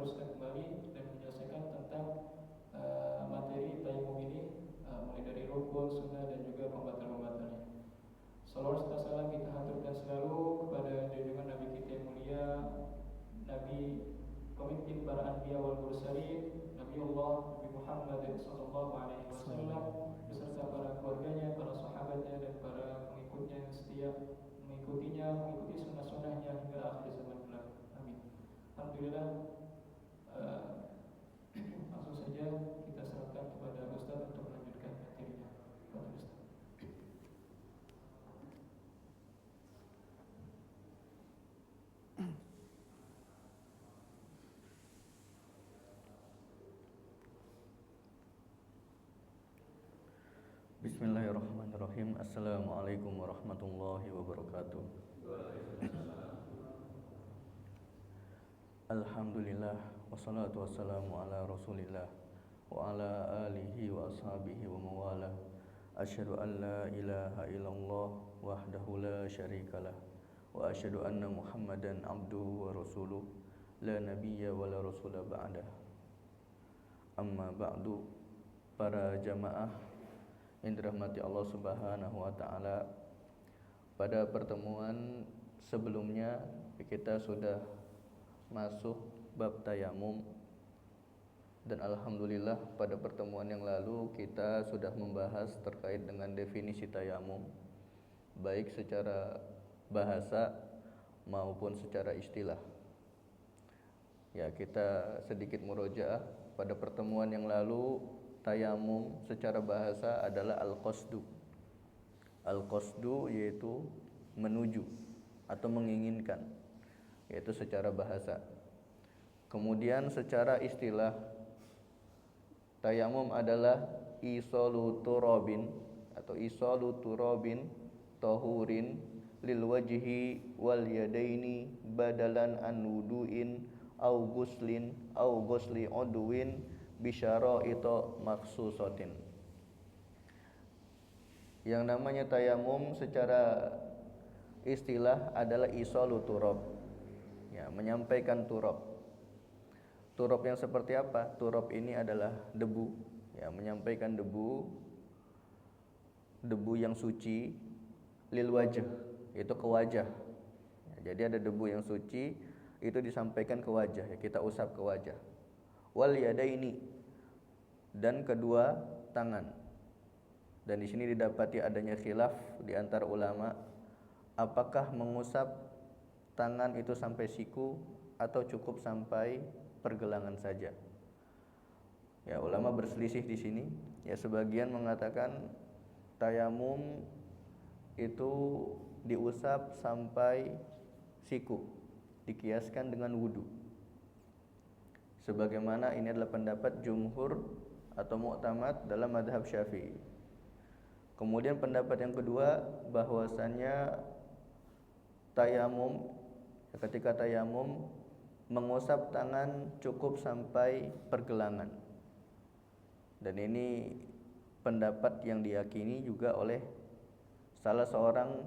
meneruskan kembali dan menyelesaikan tentang materi tayamum ini, mulai dari rukun, sunnah dan juga pembatal-pembatalnya. Salawat serta salam kita haturkan selalu kepada junjungan Nabi kita yang mulia, Nabi pemimpin para anbiya wal mursalin, Nabi Allah Nabi Muhammad sallallahu alaihi wasallam beserta para keluarganya, para sahabatnya dan para pengikutnya yang setia mengikuti sunnah-sunnahnya hingga akhir zaman kelak. Amin. Alhamdulillah. Langsung saja kita serahkan kepada Ustaz untuk melanjutkan materinya. Kepada Ustaz. Bismillahirrahmanirrahim. Assalamualaikum warahmatullahi wabarakatuh. Alhamdulillah, wassalatu wassalamu ala rasulillah wa ala alihi wa ashabihi wa mawala. Asyhadu an la ilaha illallah wahdahu la syarikalah wa asyhadu anna Muhammadan abduhu wa rasuluh la nabiyya wa la rasula ba'dah. Amma ba'du, para jamaah yang dirahmati Allah Subhanahu wa taala, pada pertemuan sebelumnya kita sudah masuk bab tayamum, dan alhamdulillah pada pertemuan yang lalu kita sudah membahas terkait dengan definisi tayamum, baik secara bahasa maupun secara istilah. Ya, kita sedikit murojaah. Pada pertemuan yang lalu, tayamum secara bahasa adalah al-qasdu. Al-qasdu yaitu menuju atau menginginkan, yaitu secara bahasa. Kemudian secara istilah, tayamum adalah isalu turabin atau isalu turabin tahurin lil wajhi wal yadaini badalan an wudu'in au guslin au gusli udwin bisyara itu maksusotin. Yang namanya tayamum secara istilah adalah isalu turab, ya, menyampaikan turab. Turab yang seperti apa? Turab ini adalah debu, ya, menyampaikan debu yang suci lil wajh, itu ke wajah. Ya, jadi ada debu yang suci itu disampaikan ke wajah, ya, kita usap ke wajah. Wal yadaini, dan kedua tangan. Dan di sini didapati adanya khilaf di antara ulama, apakah mengusap tangan itu sampai siku atau cukup sampai pergelangan saja. Ya, ulama berselisih di sini. Ya, sebagian mengatakan tayamum itu diusap sampai siku, dikiaskan dengan wudu. Sebagaimana ini adalah pendapat jumhur atau mu'tamad dalam madhab Syafi'i. Kemudian pendapat yang kedua, bahwasannya tayamum, ketika tayamum mengusap tangan cukup sampai pergelangan. Dan ini pendapat yang diyakini juga oleh salah seorang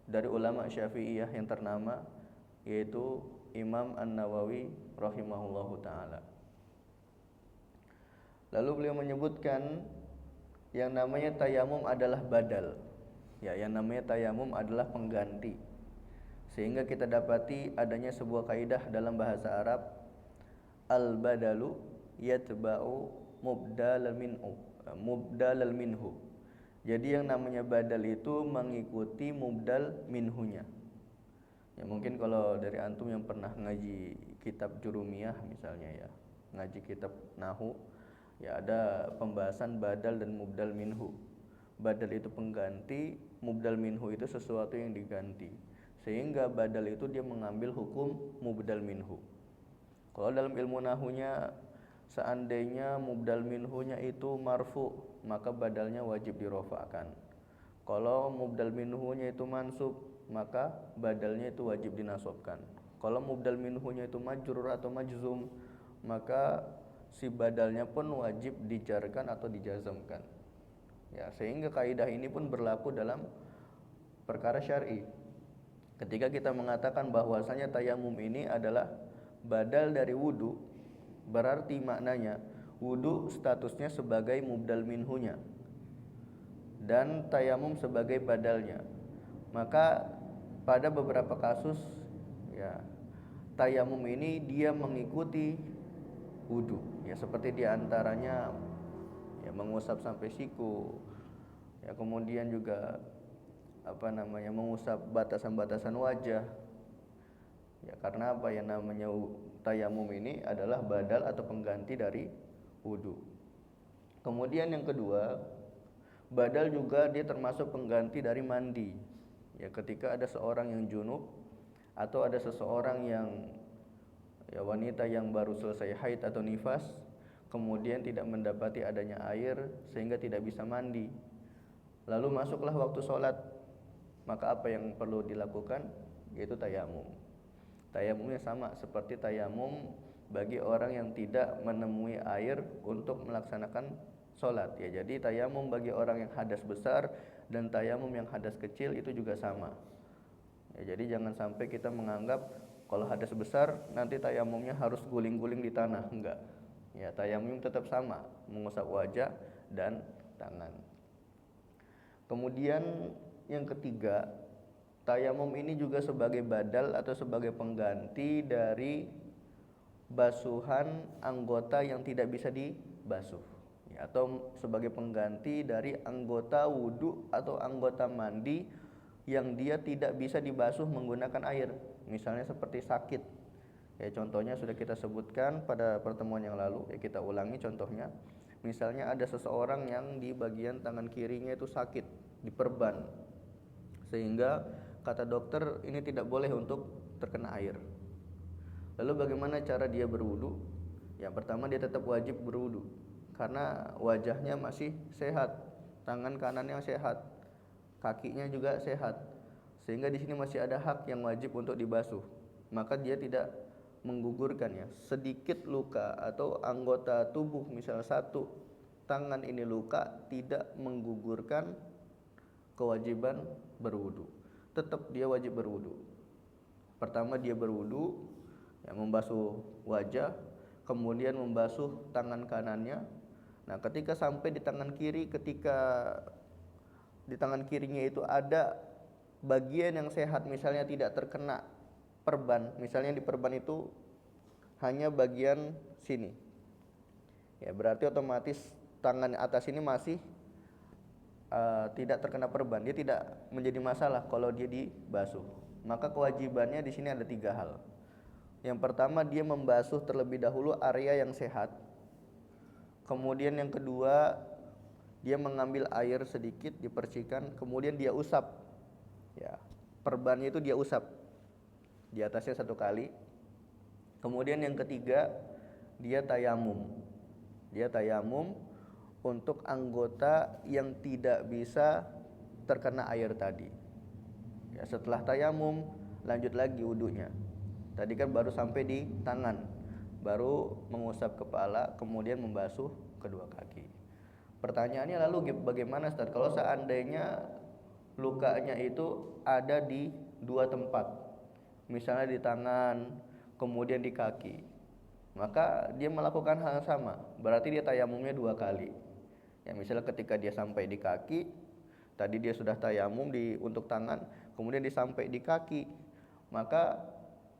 dari ulama Syafi'iyah yang ternama, yaitu Imam An-Nawawi rahimahullahu ta'ala. Lalu beliau menyebutkan yang namanya tayamum adalah badal. Ya, yang namanya tayamum adalah pengganti. Sehingga kita dapati adanya sebuah kaidah dalam bahasa Arab, al-badalu yatba'u mubdalal minhu. Jadi yang namanya badal itu mengikuti mubdal minhunya. Ya, mungkin kalau dari antum yang pernah ngaji kitab Jurumiyah misalnya, ya, ngaji kitab Nahu, ya, ada pembahasan badal dan mubdal minhu. Badal itu pengganti, mubdal minhu itu sesuatu yang diganti. Sehingga badal itu dia mengambil hukum mubdal minhu. Kalau dalam ilmu nahunya, seandainya mubdal minhunya itu marfu, maka badalnya wajib dirofa'kan. Kalau mubdal minhunya itu mansub, maka badalnya itu wajib dinasobkan. Kalau mubdal minhunya itu majrur atau majzum, maka si badalnya pun wajib dijarkan atau dijazamkan. Ya, sehingga kaidah ini pun berlaku dalam perkara syar'i. Ketika kita mengatakan bahwasanya tayamum ini adalah badal dari wudu, berarti maknanya wudu statusnya sebagai mubdal minhunya dan tayamum sebagai badalnya. Maka pada beberapa kasus ya tayamum ini dia mengikuti wudu, ya seperti diantaranya ya mengusap sampai siku, ya kemudian juga mengusap batasan-batasan wajah. Ya karena apa, yang namanya tayamum ini adalah badal atau pengganti dari wudu. Kemudian yang kedua, badal juga dia termasuk pengganti dari mandi. Ya ketika ada seorang yang junub atau ada seseorang yang ya wanita yang baru selesai haid atau nifas, kemudian tidak mendapati adanya air sehingga tidak bisa mandi. Lalu masuklah waktu sholat, maka apa yang perlu dilakukan? Yaitu tayamum. Tayamumnya sama seperti tayamum bagi orang yang tidak menemui air untuk melaksanakan sholat. Ya, jadi tayamum bagi orang yang hadas besar dan tayamum yang hadas kecil itu juga sama. Ya, jadi jangan sampai kita menganggap kalau hadas besar nanti tayamumnya harus guling-guling di tanah. Enggak. Ya, tayamum tetap sama, mengusap wajah dan tangan. Kemudian yang ketiga, tayamum ini juga sebagai badal atau sebagai pengganti dari basuhan anggota yang tidak bisa dibasuh, ya, atau sebagai pengganti dari anggota wudu atau anggota mandi yang dia tidak bisa dibasuh menggunakan air. Misalnya seperti sakit, ya contohnya sudah kita sebutkan pada pertemuan yang lalu, ya kita ulangi contohnya. Misalnya ada seseorang yang di bagian tangan kirinya itu sakit, diperban, sehingga kata dokter ini tidak boleh untuk terkena air. Lalu bagaimana cara dia berwudu? Yang pertama, dia tetap wajib berwudu karena wajahnya masih sehat, tangan kanannya sehat, kakinya juga sehat, sehingga di sini masih ada hak yang wajib untuk dibasuh. Maka dia tidak menggugurkannya. Sedikit luka atau anggota tubuh, misal satu tangan ini luka, tidak menggugurkan kewajiban berwudu. Tetap dia wajib berwudu. Pertama dia berwudu, ya, membasuh wajah, kemudian membasuh tangan kanannya. Nah, ketika sampai di tangan kiri, ketika di tangan kirinya itu ada bagian yang sehat, misalnya tidak terkena perban, misalnya di perban itu hanya bagian sini, ya berarti otomatis tangan atas ini masih tidak terkena perban, dia tidak menjadi masalah kalau dia dibasuh. Maka kewajibannya di sini ada 3 hal. Yang pertama, dia membasuh terlebih dahulu area yang sehat. Kemudian yang kedua, dia mengambil air sedikit, dipercikan, kemudian dia usap. Ya, perbannya itu dia usap di atasnya 1 kali. Kemudian yang ketiga, dia tayamum. Dia tayamum untuk anggota yang tidak bisa terkena air tadi. Ya, setelah tayamum lanjut lagi wudunya. Tadi kan baru sampai di tangan, baru mengusap kepala, kemudian membasuh kedua kaki. Pertanyaannya lalu bagaimana Ustaz kalau seandainya lukanya itu ada di 2 tempat, misalnya di tangan, kemudian di kaki, maka dia melakukan hal yang sama, berarti dia tayamumnya 2 kali. Ya, misalnya ketika dia sampai di kaki, tadi dia sudah tayamum untuk tangan, kemudian dia sampai di kaki, maka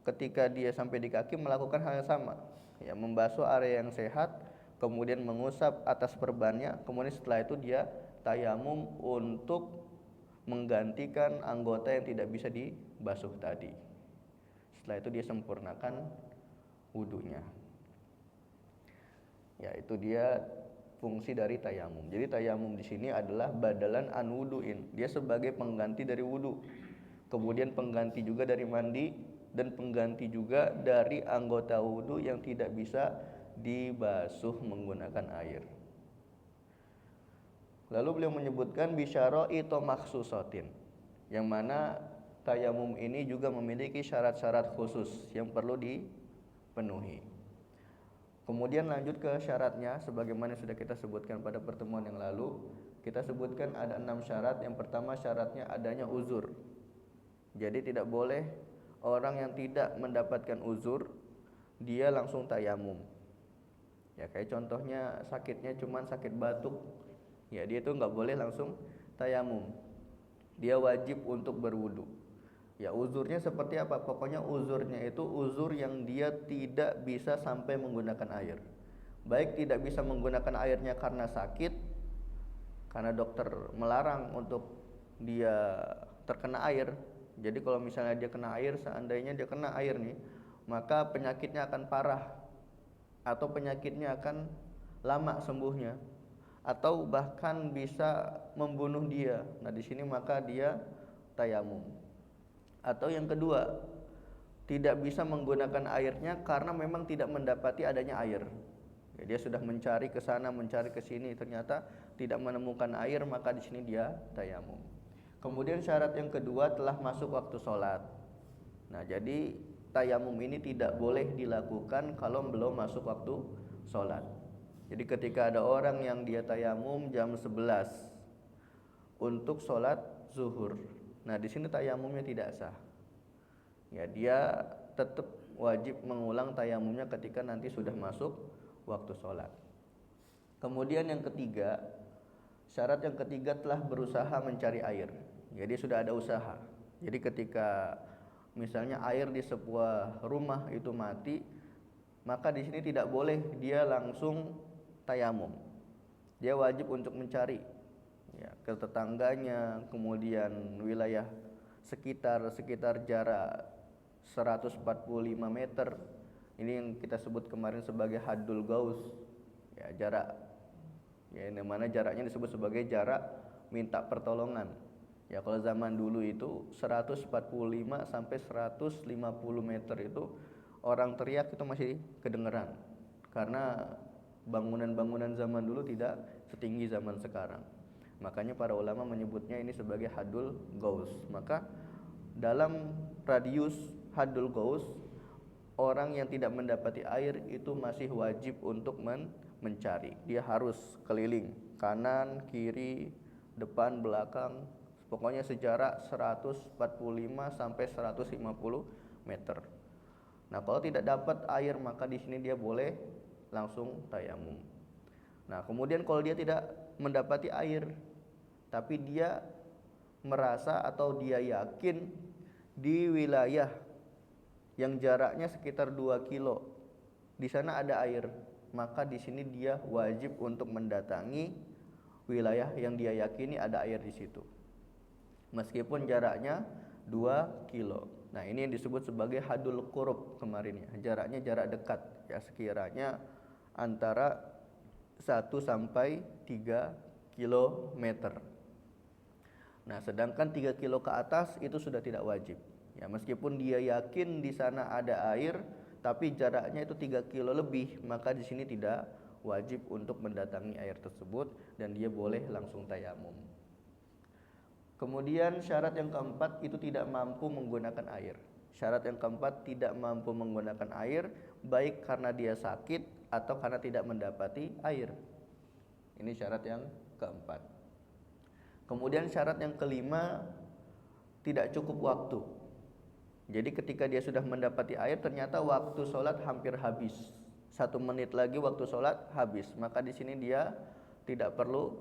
ketika dia sampai di kaki melakukan hal yang sama, ya membasuh area yang sehat, kemudian mengusap atas perbannya, kemudian setelah itu dia tayamum untuk menggantikan anggota yang tidak bisa dibasuh tadi. Setelah itu dia sempurnakan wudunya. Ya, itu dia fungsi dari tayamum. Jadi tayamum di sini adalah badalan an wuduin. Dia sebagai pengganti dari wudu. Kemudian pengganti juga dari mandi dan pengganti juga dari anggota wudu yang tidak bisa dibasuh menggunakan air. Lalu beliau menyebutkan bisyara'i makhsusatin, yang mana tayamum ini juga memiliki syarat-syarat khusus yang perlu dipenuhi. Kemudian lanjut ke syaratnya, sebagaimana sudah kita sebutkan pada pertemuan yang lalu. Kita sebutkan ada 6 syarat. Yang pertama, syaratnya adanya uzur. Jadi tidak boleh orang yang tidak mendapatkan uzur dia langsung tayamum. Ya kayak contohnya sakitnya cuman sakit batuk, ya dia itu nggak boleh langsung tayamum, dia wajib untuk berwudu. Ya uzurnya seperti apa? Pokoknya uzurnya itu uzur yang dia tidak bisa sampai menggunakan air. Baik tidak bisa menggunakan airnya karena sakit, karena dokter melarang untuk dia terkena air. Jadi kalau misalnya dia kena air, seandainya dia kena air nih, maka penyakitnya akan parah, atau penyakitnya akan lama sembuhnya, atau bahkan bisa membunuh dia. Nah di sini maka dia tayamum. Atau yang kedua, tidak bisa menggunakan airnya karena memang tidak mendapati adanya air. Ya, dia sudah mencari ke sana, mencari ke sini, ternyata tidak menemukan air, maka di sini dia tayamum. Kemudian syarat yang kedua, telah masuk waktu sholat. Nah jadi tayamum ini tidak boleh dilakukan kalau belum masuk waktu sholat. Jadi ketika ada orang yang dia tayamum jam 11 untuk sholat zuhur, nah di sini tayamumnya tidak sah. Ya dia tetap wajib mengulang tayamumnya ketika nanti sudah masuk waktu sholat. Kemudian yang ketiga, syarat yang ketiga telah berusaha mencari air. Jadi sudah ada usaha. Jadi ketika misalnya air di sebuah rumah itu mati, maka di sini tidak boleh dia langsung tayamum. Dia wajib untuk mencari ya, ke tetangganya, kemudian wilayah sekitar jarak 145 meter. Ini yang kita sebut kemarin sebagai haddul gaus. Ya, jarak ya yang mana jaraknya disebut sebagai jarak minta pertolongan. Ya kalau zaman dulu itu 145 sampai 150 meter itu orang teriak itu masih kedengeran, karena bangunan-bangunan zaman dulu tidak setinggi zaman sekarang. Makanya para ulama menyebutnya ini sebagai haddul gaus. Maka dalam radius haddul gaus, orang yang tidak mendapati air itu masih wajib untuk mencari. Dia harus keliling kanan, kiri, depan, belakang, pokoknya sejarak 145 sampai 150 meter. Nah, kalau tidak dapat air maka di sini dia boleh langsung tayamum. Nah, kemudian kalau dia tidak mendapati air tapi dia merasa atau dia yakin di wilayah yang jaraknya sekitar 2 kilo di sana ada air, maka di sini dia wajib untuk mendatangi wilayah yang dia yakini ada air di situ, meskipun jaraknya 2 kilo. Nah ini yang disebut sebagai hadul qurub kemarin ya, jaraknya jarak dekat ya, sekiranya antara 1 sampai 3 kilometer. Nah sedangkan 3 kilo ke atas itu sudah tidak wajib ya, meskipun dia yakin di sana ada air tapi jaraknya itu 3 kilo lebih, maka di sini tidak wajib untuk mendatangi air tersebut dan dia boleh langsung tayamum. Kemudian syarat yang keempat itu tidak mampu menggunakan air. Syarat yang keempat tidak mampu menggunakan air baik karena dia sakit atau karena tidak mendapati air. Ini syarat yang keempat. Kemudian syarat yang kelima, tidak cukup waktu. Jadi ketika dia sudah mendapati air ternyata waktu sholat hampir habis, 1 menit lagi waktu sholat habis, maka di sini dia tidak perlu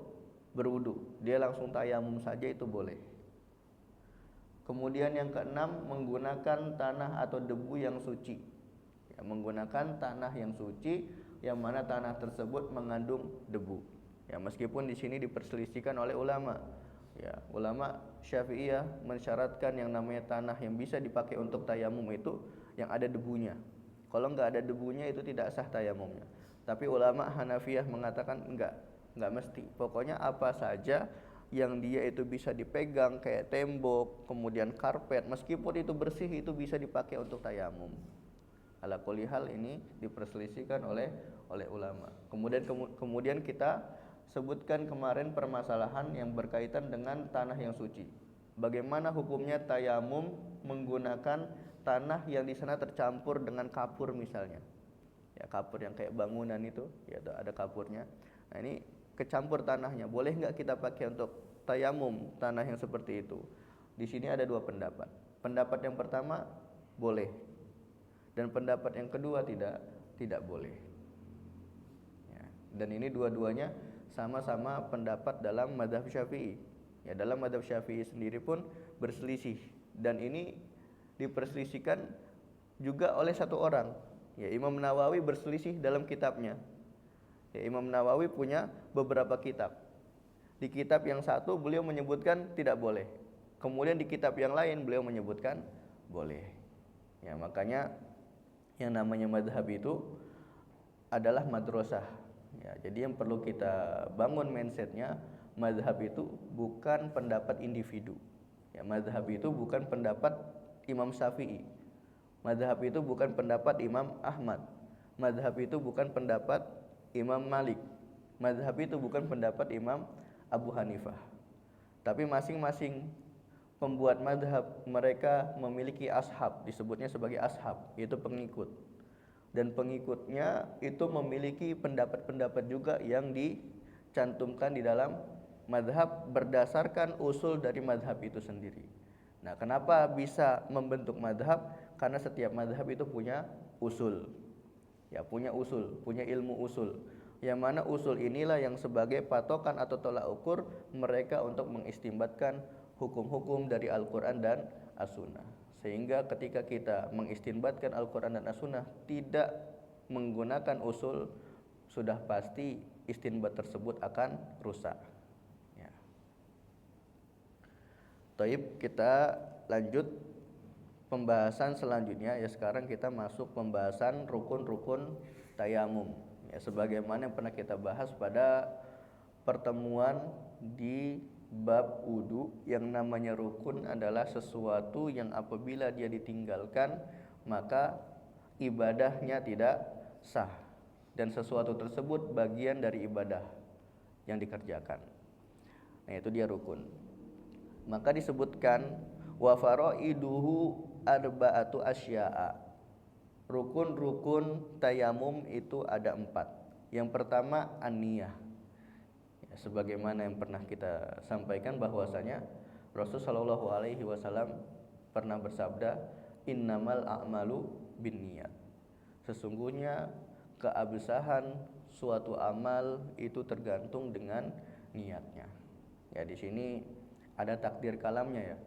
berwudu, dia langsung tayamum saja itu boleh. Kemudian yang keenam, menggunakan tanah atau debu yang suci ya, menggunakan tanah yang suci yang mana tanah tersebut mengandung debu ya, meskipun di sini diperselisihkan oleh ulama ya. Ulama Syafi'iyah mensyaratkan yang namanya tanah yang bisa dipakai untuk tayamum itu yang ada debunya. Kalau enggak ada debunya itu tidak sah tayamumnya. Tapi ulama Hanafiyah mengatakan enggak mesti. Pokoknya apa saja yang dia itu bisa dipegang kayak tembok, kemudian karpet, meskipun itu bersih itu bisa dipakai untuk tayamum. Ala kulli hal ini diperselisihkan oleh ulama. Kemudian kita sebutkan kemarin permasalahan yang berkaitan dengan tanah yang suci. Bagaimana hukumnya tayamum menggunakan tanah yang di sana tercampur dengan kapur misalnya. Ya kapur yang kayak bangunan itu, ya ada kapurnya. Nah ini kecampur tanahnya, boleh nggak kita pakai untuk tayamum tanah yang seperti itu? Di sini ada 2 pendapat. Pendapat yang pertama boleh, dan pendapat yang kedua tidak boleh. Dan ini dua-duanya sama-sama pendapat dalam mazhab Syafi'i. Ya, dalam mazhab Syafi'i sendiri pun berselisih, dan ini diperselisihkan juga oleh satu orang. Ya, Imam Nawawi berselisih dalam kitabnya. Ya, Imam Nawawi punya beberapa kitab. Di kitab yang satu beliau menyebutkan tidak boleh. Kemudian di kitab yang lain beliau menyebutkan boleh. Ya, makanya yang namanya mazhab itu adalah madrasah. Ya, jadi yang perlu kita bangun mindsetnya, mazhab itu bukan pendapat individu. Ya, mazhab itu bukan pendapat Imam Syafi'i. Mazhab itu bukan pendapat Imam Ahmad. Mazhab itu bukan pendapat Imam Malik. Mazhab itu bukan pendapat Imam Abu Hanifah. Tapi masing-masing pembuat mazhab mereka memiliki ashab, disebutnya sebagai ashab, yaitu pengikut. Dan pengikutnya itu memiliki pendapat-pendapat juga yang dicantumkan di dalam mazhab berdasarkan usul dari mazhab itu sendiri. Nah, kenapa bisa membentuk mazhab? Karena setiap mazhab itu punya usul. Ya, punya usul, punya ilmu usul. Yang mana usul inilah yang sebagai patokan atau tolak ukur mereka untuk mengistinbatkan hukum-hukum dari Al-Quran dan As-Sunnah. Sehingga ketika kita mengistinbatkan Al-Quran dan As-Sunnah tidak menggunakan usul, sudah pasti istinbat tersebut akan rusak. Ya. Taib, kita lanjut pembahasan selanjutnya. Ya, sekarang kita masuk pembahasan rukun-rukun tayamum. Ya, sebagaimana yang pernah kita bahas pada pertemuan di bab wudu, yang namanya rukun adalah sesuatu yang apabila dia ditinggalkan maka ibadahnya tidak sah, dan sesuatu tersebut bagian dari ibadah yang dikerjakan. Nah, itu dia rukun. Maka disebutkan wa faraiduhu arba'atu asya'a. Rukun-rukun tayamum itu ada 4. Yang pertama an-niyah. Ya, sebagaimana yang pernah kita sampaikan bahwasanya Rasulullah SAW pernah bersabda, innamal a'malu binniyat. Sesungguhnya keabsahan suatu amal itu tergantung dengan niatnya. Ya, di sini ada takdir kalamnya ya.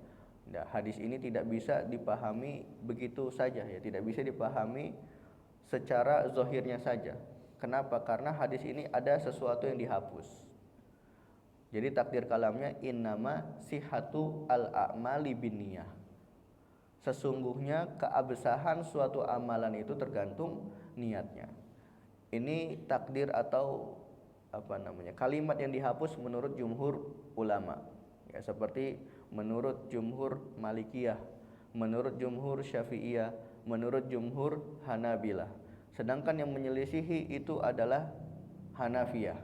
Nah, hadis ini tidak bisa dipahami begitu saja ya, tidak bisa dipahami secara zahirnya saja. Kenapa? Karena hadis ini ada sesuatu yang dihapus. Jadi takdir kalamnya innama sihatu al-a'mali binniyah. Sesungguhnya keabsahan suatu amalan itu tergantung niatnya. Ini takdir atau kalimat yang dihapus menurut jumhur ulama. Ya, seperti menurut jumhur Malikiyah, menurut jumhur Syafi'iyah, menurut jumhur Hanabilah. Sedangkan yang menyelisihi itu adalah Hanafiyah,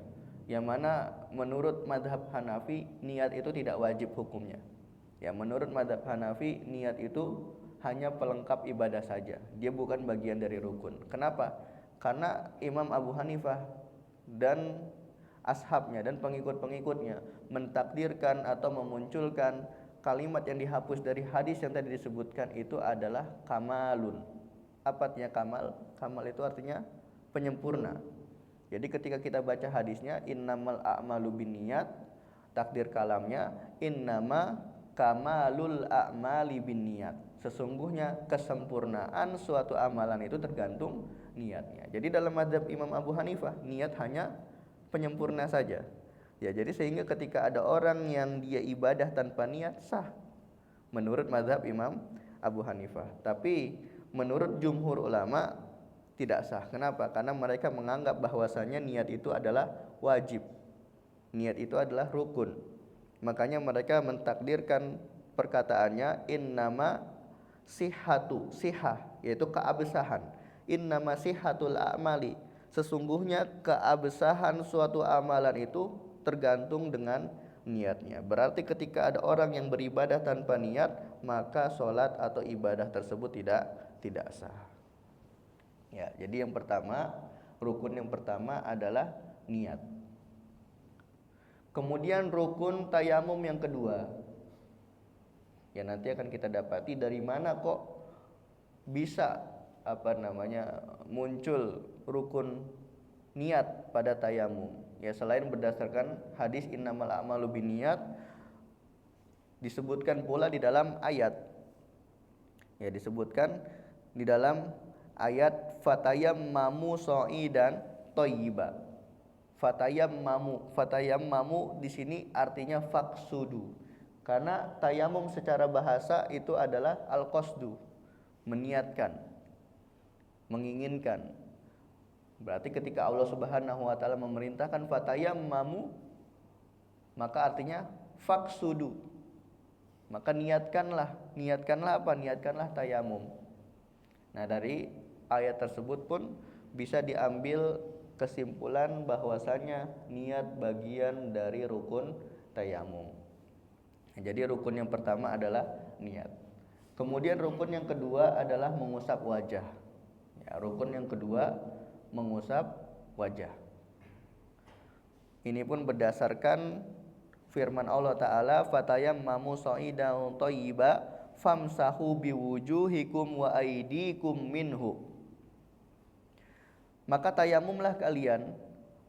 yang mana menurut madhab Hanafi niat itu tidak wajib hukumnya. Ya, menurut madhab Hanafi niat itu hanya pelengkap ibadah saja, dia bukan bagian dari rukun. Kenapa? Karena Imam Abu Hanifah dan ashabnya dan pengikut-pengikutnya mentakdirkan atau memunculkan kalimat yang dihapus dari hadis yang tadi disebutkan itu adalah kamalun. Apa artinya kamal? Kamal itu artinya penyempurna. Jadi ketika kita baca hadisnya innamal a'malu binniyat, takdir kalamnya innama kamalul a'mali binniyat. Sesungguhnya kesempurnaan suatu amalan itu tergantung niatnya. Jadi dalam mazhab Imam Abu Hanifah niat hanya penyempurna saja. Ya, jadi sehingga ketika ada orang yang dia ibadah tanpa niat sah menurut mazhab Imam Abu Hanifah. Tapi menurut jumhur ulama tidak sah. Kenapa? Karena mereka menganggap bahwasanya niat itu adalah wajib. Niat itu adalah rukun. Makanya mereka mentakdirkan perkataannya innama sihah, yaitu keabsahan. Innama sihatul a'mali. Sesungguhnya keabsahan suatu amalan itu tergantung dengan niatnya. Berarti ketika ada orang yang beribadah tanpa niat, maka sholat atau ibadah tersebut tidak sah. Ya, jadi yang pertama, rukun yang pertama adalah niat. Kemudian rukun tayamum yang kedua. Ya, nanti akan kita dapati dari mana kok bisa muncul rukun niat pada tayamum. Ya, selain berdasarkan hadis innamal a'malu binniyat, disebutkan pula di dalam ayat. Ya, disebutkan di dalam ayat fatayammamu sha'idan thayyiba. Fatayammamu di sini artinya faqsudu. Karena tayamum secara bahasa itu adalah al-qasdu, meniatkan, menginginkan. Berarti ketika Allah Subhanahu wa taala memerintahkan fatayammamu, maka artinya faqsudu. Maka niatkanlah apa? Niatkanlah tayamum. Nah, dari ayat tersebut pun bisa diambil kesimpulan bahwasanya niat bagian dari rukun tayamum. Jadi rukun yang pertama adalah niat. Kemudian rukun yang kedua adalah mengusap wajah. Ya, rukun yang kedua mengusap wajah. Ini pun berdasarkan firman Allah Ta'ala, fatayammamu sha'idan thayyiba famsahu biwujuhikum wa aydikum minhu. Maka tayamumlah kalian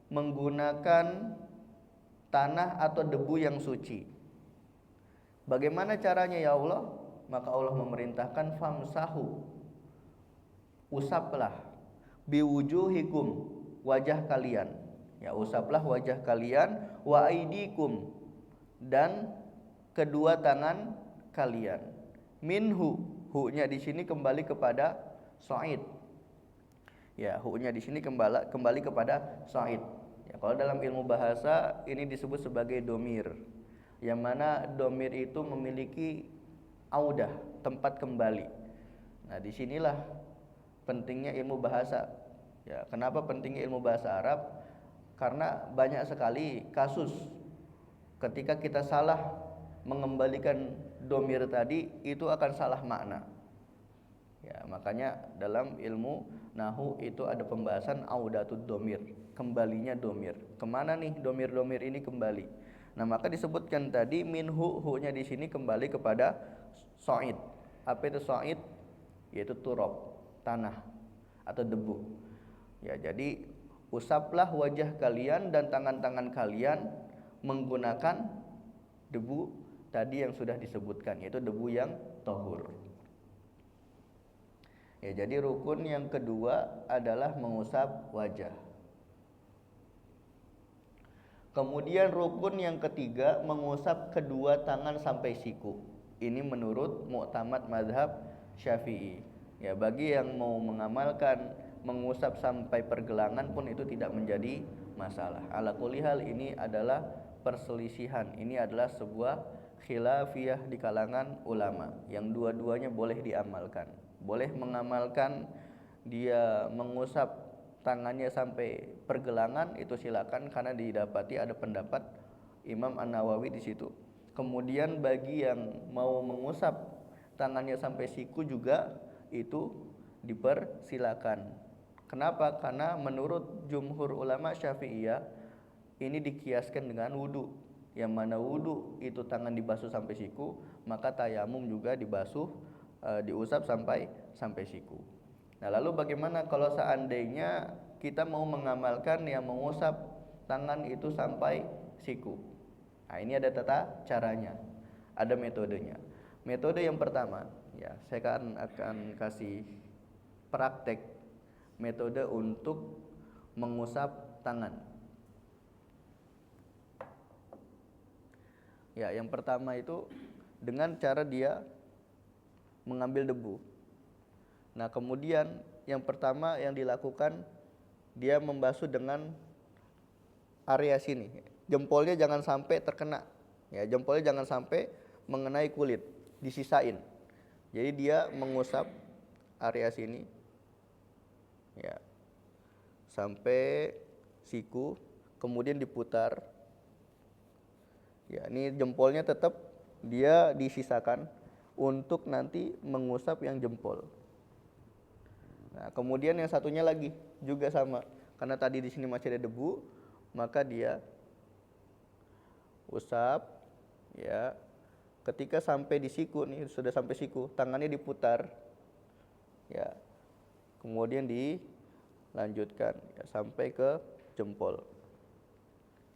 menggunakan tanah atau debu yang suci. Bagaimana caranya ya Allah? Maka Allah memerintahkan famsahu, usaplah, biwujuhikum, wajah kalian. Ya, usaplah wajah kalian, wa aidikum, dan kedua tangan kalian. Minhu, hu-nya di sini kembali kepada sa'id. Ya, hu-nya di sini kembali kepada sa'id. Ya, kalau dalam ilmu bahasa ini disebut sebagai domir, yang mana domir itu memiliki audah, tempat kembali. Nah, disinilah pentingnya ilmu bahasa. Ya, kenapa pentingnya ilmu bahasa Arab? Karena banyak sekali kasus ketika kita salah mengembalikan domir tadi, itu akan salah makna. Ya, makanya dalam ilmu nahu itu ada pembahasan audatud domir, kembalinya domir. Kemana nih domir-domir ini kembali? Nah, maka disebutkan tadi minhu, hu-nya di sini kembali kepada sa'id. Apa itu sa'id? Yaitu turab, tanah atau debu. Ya, jadi usaplah wajah kalian dan tangan-tangan kalian menggunakan debu tadi yang sudah disebutkan, yaitu debu yang tahur. Ya, jadi rukun yang kedua adalah mengusap wajah. Kemudian rukun yang ketiga mengusap kedua tangan sampai siku. Ini menurut mu'tamad mazhab Syafi'i. Ya, bagi yang mau mengamalkan mengusap sampai pergelangan pun itu tidak menjadi masalah. Ala kulli hal ini adalah perselisihan. Ini adalah sebuah khilafiyah di kalangan ulama yang dua-duanya boleh diamalkan. Boleh mengamalkan dia mengusap tangannya sampai pergelangan, itu silakan, karena didapati ada pendapat Imam An-Nawawi di situ. Kemudian bagi yang mau mengusap tangannya sampai siku juga itu dipersilakan. Kenapa? Karena menurut jumhur ulama Syafi'iyah ini dikiaskan dengan wudu. Yang mana wudu itu tangan dibasuh sampai siku, maka tayamum juga dibasuh, diusap sampai siku. Nah, lalu bagaimana kalau seandainya kita mau mengamalkan yang mengusap tangan itu sampai siku? Nah, ini ada tata caranya, ada metodenya. Metode yang pertama, ya, saya akan kasih praktek metode untuk mengusap tangan. Ya, yang pertama itu dengan cara dia mengambil debu. Nah, kemudian yang pertama yang dilakukan, dia membasuh dengan area sini. Jempolnya jangan sampai terkena. Ya, jempolnya jangan sampai mengenai kulit, disisain. Jadi dia mengusap area sini. Ya. Sampai siku, kemudian diputar. Ya, ini jempolnya tetap dia disisakan untuk nanti mengusap yang jempol. Nah, kemudian yang satunya lagi juga sama, karena tadi di sini masih ada debu, maka dia usap, ya. Ketika sampai di siku nih, sudah sampai siku, tangannya diputar, ya. Kemudian lanjutkan ya, sampai ke jempol.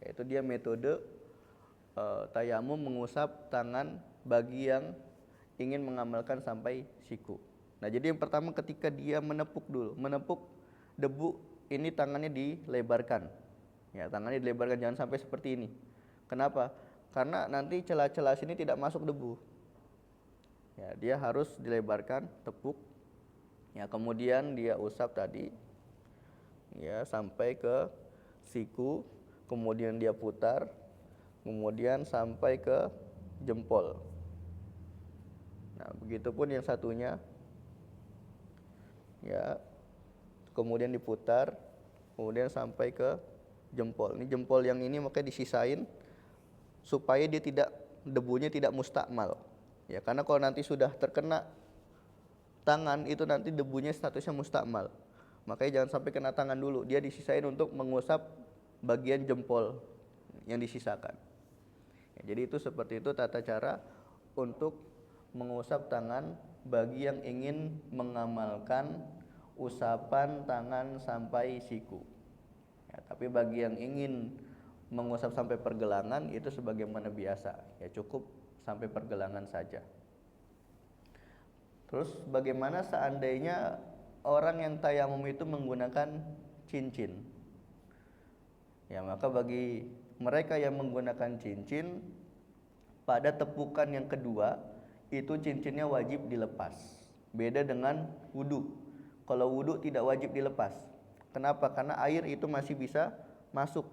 Yaitu dia metode tayamum mengusap tangan bagi yang ingin mengamalkan sampai siku. Nah, jadi yang pertama ketika dia menepuk debu, ini tangannya dilebarkan. Ya, tangannya dilebarkan, jangan sampai seperti ini. Kenapa? Karena nanti celah-celah sini tidak masuk debu. Ya, dia harus dilebarkan, tepuk. Ya, kemudian dia usap tadi. Ya, sampai ke siku, kemudian dia putar, kemudian sampai ke jempol. Nah, begitupun yang satunya. Ya, kemudian diputar, kemudian sampai ke jempol. Ini jempol yang ini makanya disisain supaya debunya tidak mustakmal. Ya, karena kalau nanti sudah terkena tangan itu nanti debunya statusnya mustakmal. Makanya jangan sampai kena tangan dulu. Dia disisain untuk mengusap bagian jempol yang disisakan. Ya, jadi itu seperti itu tata cara untuk mengusap tangan bagi yang ingin mengamalkan usapan tangan sampai siku. Ya, tapi bagi yang ingin mengusap sampai pergelangan itu sebagaimana biasa, ya cukup sampai pergelangan saja. Terus bagaimana seandainya orang yang tayamum itu menggunakan cincin? Ya, maka bagi mereka yang menggunakan cincin, pada tepukan yang kedua itu cincinnya wajib dilepas. Beda dengan wudu. Kalau wudu tidak wajib dilepas. Kenapa? Karena air itu masih bisa masuk.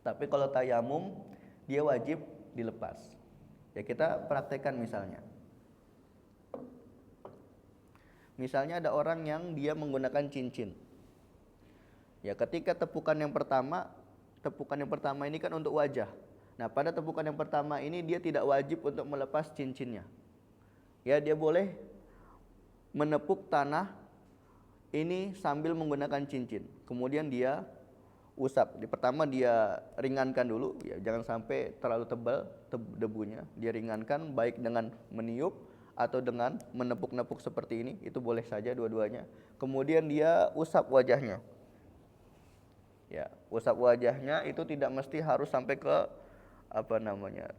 Tapi kalau tayamum dia wajib dilepas. Ya, kita praktekkan misalnya. Misalnya ada orang yang dia menggunakan cincin. Ya, ketika tepukan yang pertama ini kan untuk wajah. Nah, pada tepukan yang pertama ini dia tidak wajib untuk melepas cincinnya. Ya, dia boleh menepuk tanah ini sambil menggunakan cincin. Kemudian dia usap. Pertama dia ringankan dulu, ya jangan sampai terlalu tebal debunya. Dia ringankan baik dengan meniup atau dengan menepuk-nepuk seperti ini, itu boleh saja dua-duanya. Kemudian dia usap wajahnya. Ya, usap wajahnya itu tidak mesti harus sampai ke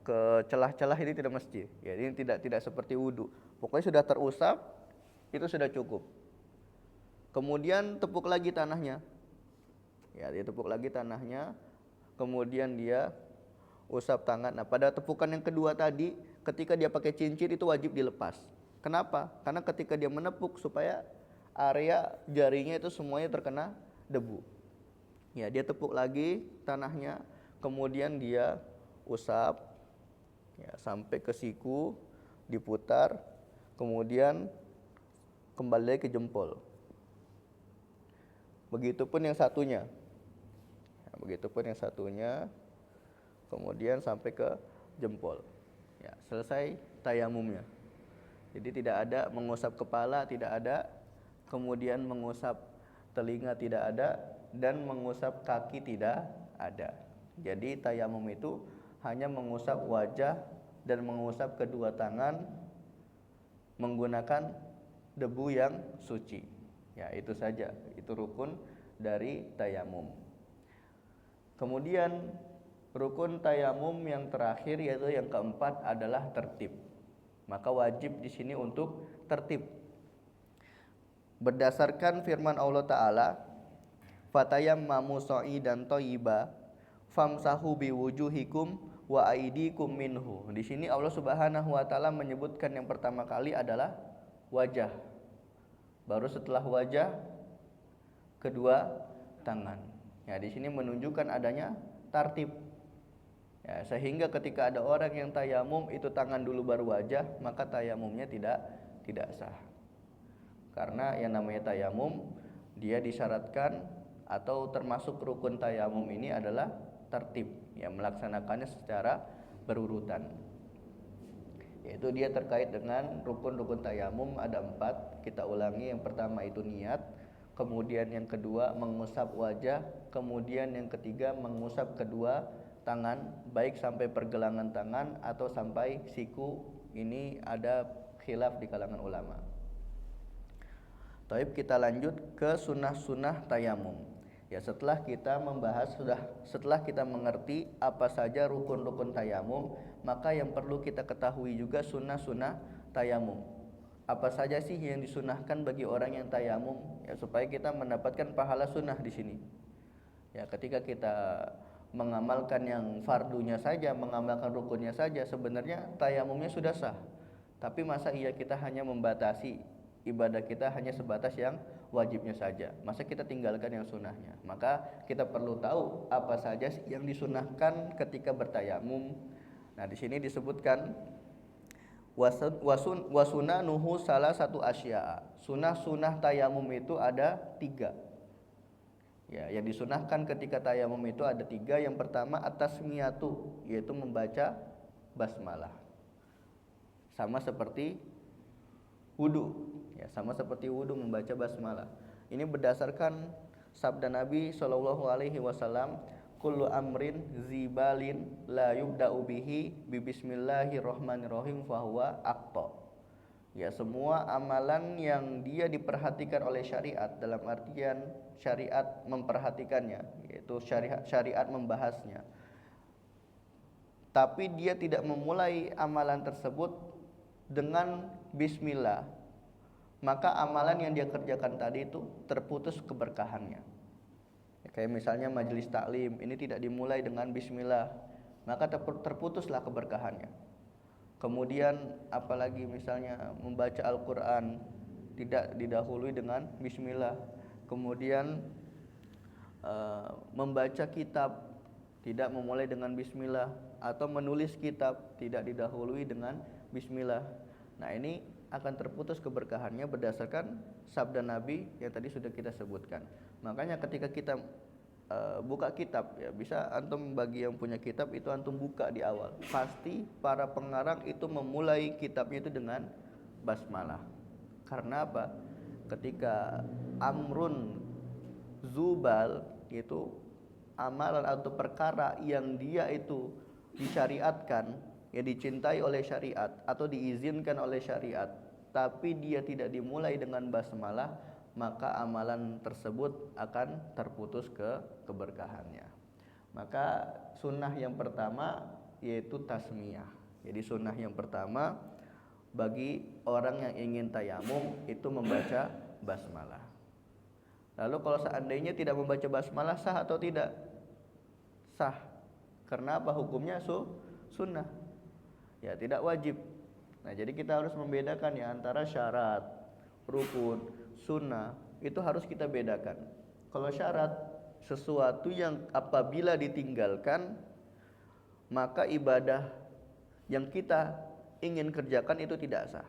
ke celah-celah, ini tidak mesti. Ya, ini tidak seperti wudu. Pokoknya sudah terusap itu sudah cukup. Kemudian tepuk lagi tanahnya. Ya, dia tepuk lagi tanahnya. Kemudian dia usap tangan. Nah, pada tepukan yang kedua tadi, ketika dia pakai cincin itu wajib dilepas. Kenapa? Karena ketika dia menepuk supaya area jarinya itu semuanya terkena debu. Ya, dia tepuk lagi tanahnya, kemudian dia usap ya, sampai ke siku, diputar, kemudian kembali ke jempol. Begitupun yang satunya. Ya, begitupun yang satunya, kemudian sampai ke jempol. Ya, selesai tayamumnya. Jadi tidak ada mengusap kepala, tidak ada, kemudian mengusap telinga tidak ada, dan mengusap kaki tidak ada. Jadi tayamum itu hanya mengusap wajah dan mengusap kedua tangan menggunakan debu yang suci. Ya, itu saja. Itu rukun dari tayamum. Kemudian rukun tayamum yang terakhir yaitu yang keempat adalah tertib. Maka wajib di sini untuk tertib. Berdasarkan firman Allah Ta'ala, fatayammamu sha'idan thayyiba famsahu biwujuhikum wa aydikum minhu. Di sini Allah Subhanahu wa taala menyebutkan yang pertama kali adalah wajah. Baru setelah wajah kedua tangan. Ya, di sini menunjukkan adanya tartib. Ya, sehingga ketika ada orang yang tayamum itu tangan dulu baru wajah, maka tayamumnya tidak sah. Karena yang namanya tayamum dia disyaratkan atau termasuk rukun tayamum ini adalah tertib, ya melaksanakannya secara berurutan. Yaitu dia terkait dengan rukun-rukun tayamum ada 4. Kita ulangi, yang pertama itu niat, kemudian yang kedua mengusap wajah, kemudian yang ketiga mengusap kedua tangan, baik sampai pergelangan tangan atau sampai siku. Ini ada khilaf di kalangan ulama. Taib, kita lanjut ke sunnah-sunnah tayamum. Ya, setelah kita mengerti apa saja rukun-rukun tayamum, maka yang perlu kita ketahui juga sunnah-sunnah tayamum. Apa saja sih yang disunahkan bagi orang yang tayamum, ya, supaya kita mendapatkan pahala sunnah di sini. Ya, ketika kita mengamalkan yang fardunya saja, mengamalkan rukunnya saja, sebenarnya tayamumnya sudah sah. Tapi masa iya kita hanya membatasi ibadah kita hanya sebatas yang wajibnya saja? Masa kita tinggalkan yang sunnahnya? Maka kita perlu tahu apa saja yang disunahkan ketika bertayamum. Nah, di sini disebutkan wasunanuhu salah satu asya'a. Sunah tayamum itu ada 3. Ya, yang disunahkan ketika tayamum itu ada 3. Yang pertama at-tasmiyatu, yaitu membaca basmalah. Sama seperti wudu, ya, sama seperti wudu membaca basmalah. Ini berdasarkan sabda Nabi SAW, kullu amrin zibalin la yubda'u bihi bi bismillahirrahmanirrahim fahuwa aqta. Ya, semua amalan yang dia diperhatikan oleh syariat, dalam artian syariat memperhatikannya, yaitu syariat membahasnya, tapi dia tidak memulai amalan tersebut dengan bismillah, maka amalan yang dia kerjakan tadi itu terputus keberkahannya. Ya, kayak misalnya majelis taklim ini tidak dimulai dengan bismillah, maka terputuslah keberkahannya. Kemudian apalagi misalnya membaca Al-Quran tidak didahului dengan bismillah. Kemudian membaca kitab tidak memulai dengan bismillah, atau menulis kitab tidak didahului dengan bismillah. Nah, ini akan terputus keberkahannya berdasarkan sabda Nabi yang tadi sudah kita sebutkan. Makanya ketika kita buka kitab, ya, bisa antum, bagi yang punya kitab itu antum buka di awal, pasti para pengarang itu memulai kitabnya itu dengan basmalah. Karena apa? Ketika amrun zubal, itu amalan atau perkara yang dia itu disyariatkan, ya, dicintai oleh syariat atau diizinkan oleh syariat, tapi dia tidak dimulai dengan basmalah, maka amalan tersebut akan terputus keberkahannya. Maka sunnah yang pertama yaitu tasmiyah. Jadi sunnah yang pertama bagi orang yang ingin tayamum itu membaca basmalah. Lalu kalau seandainya tidak membaca basmalah, sah atau tidak? Sah. Karena apa? Hukumnya sunnah. Ya, tidak wajib. Nah, jadi kita harus membedakan, ya, antara syarat, rukun, sunnah, itu harus kita bedakan. Kalau syarat, sesuatu yang apabila ditinggalkan, maka ibadah yang kita ingin kerjakan itu tidak sah.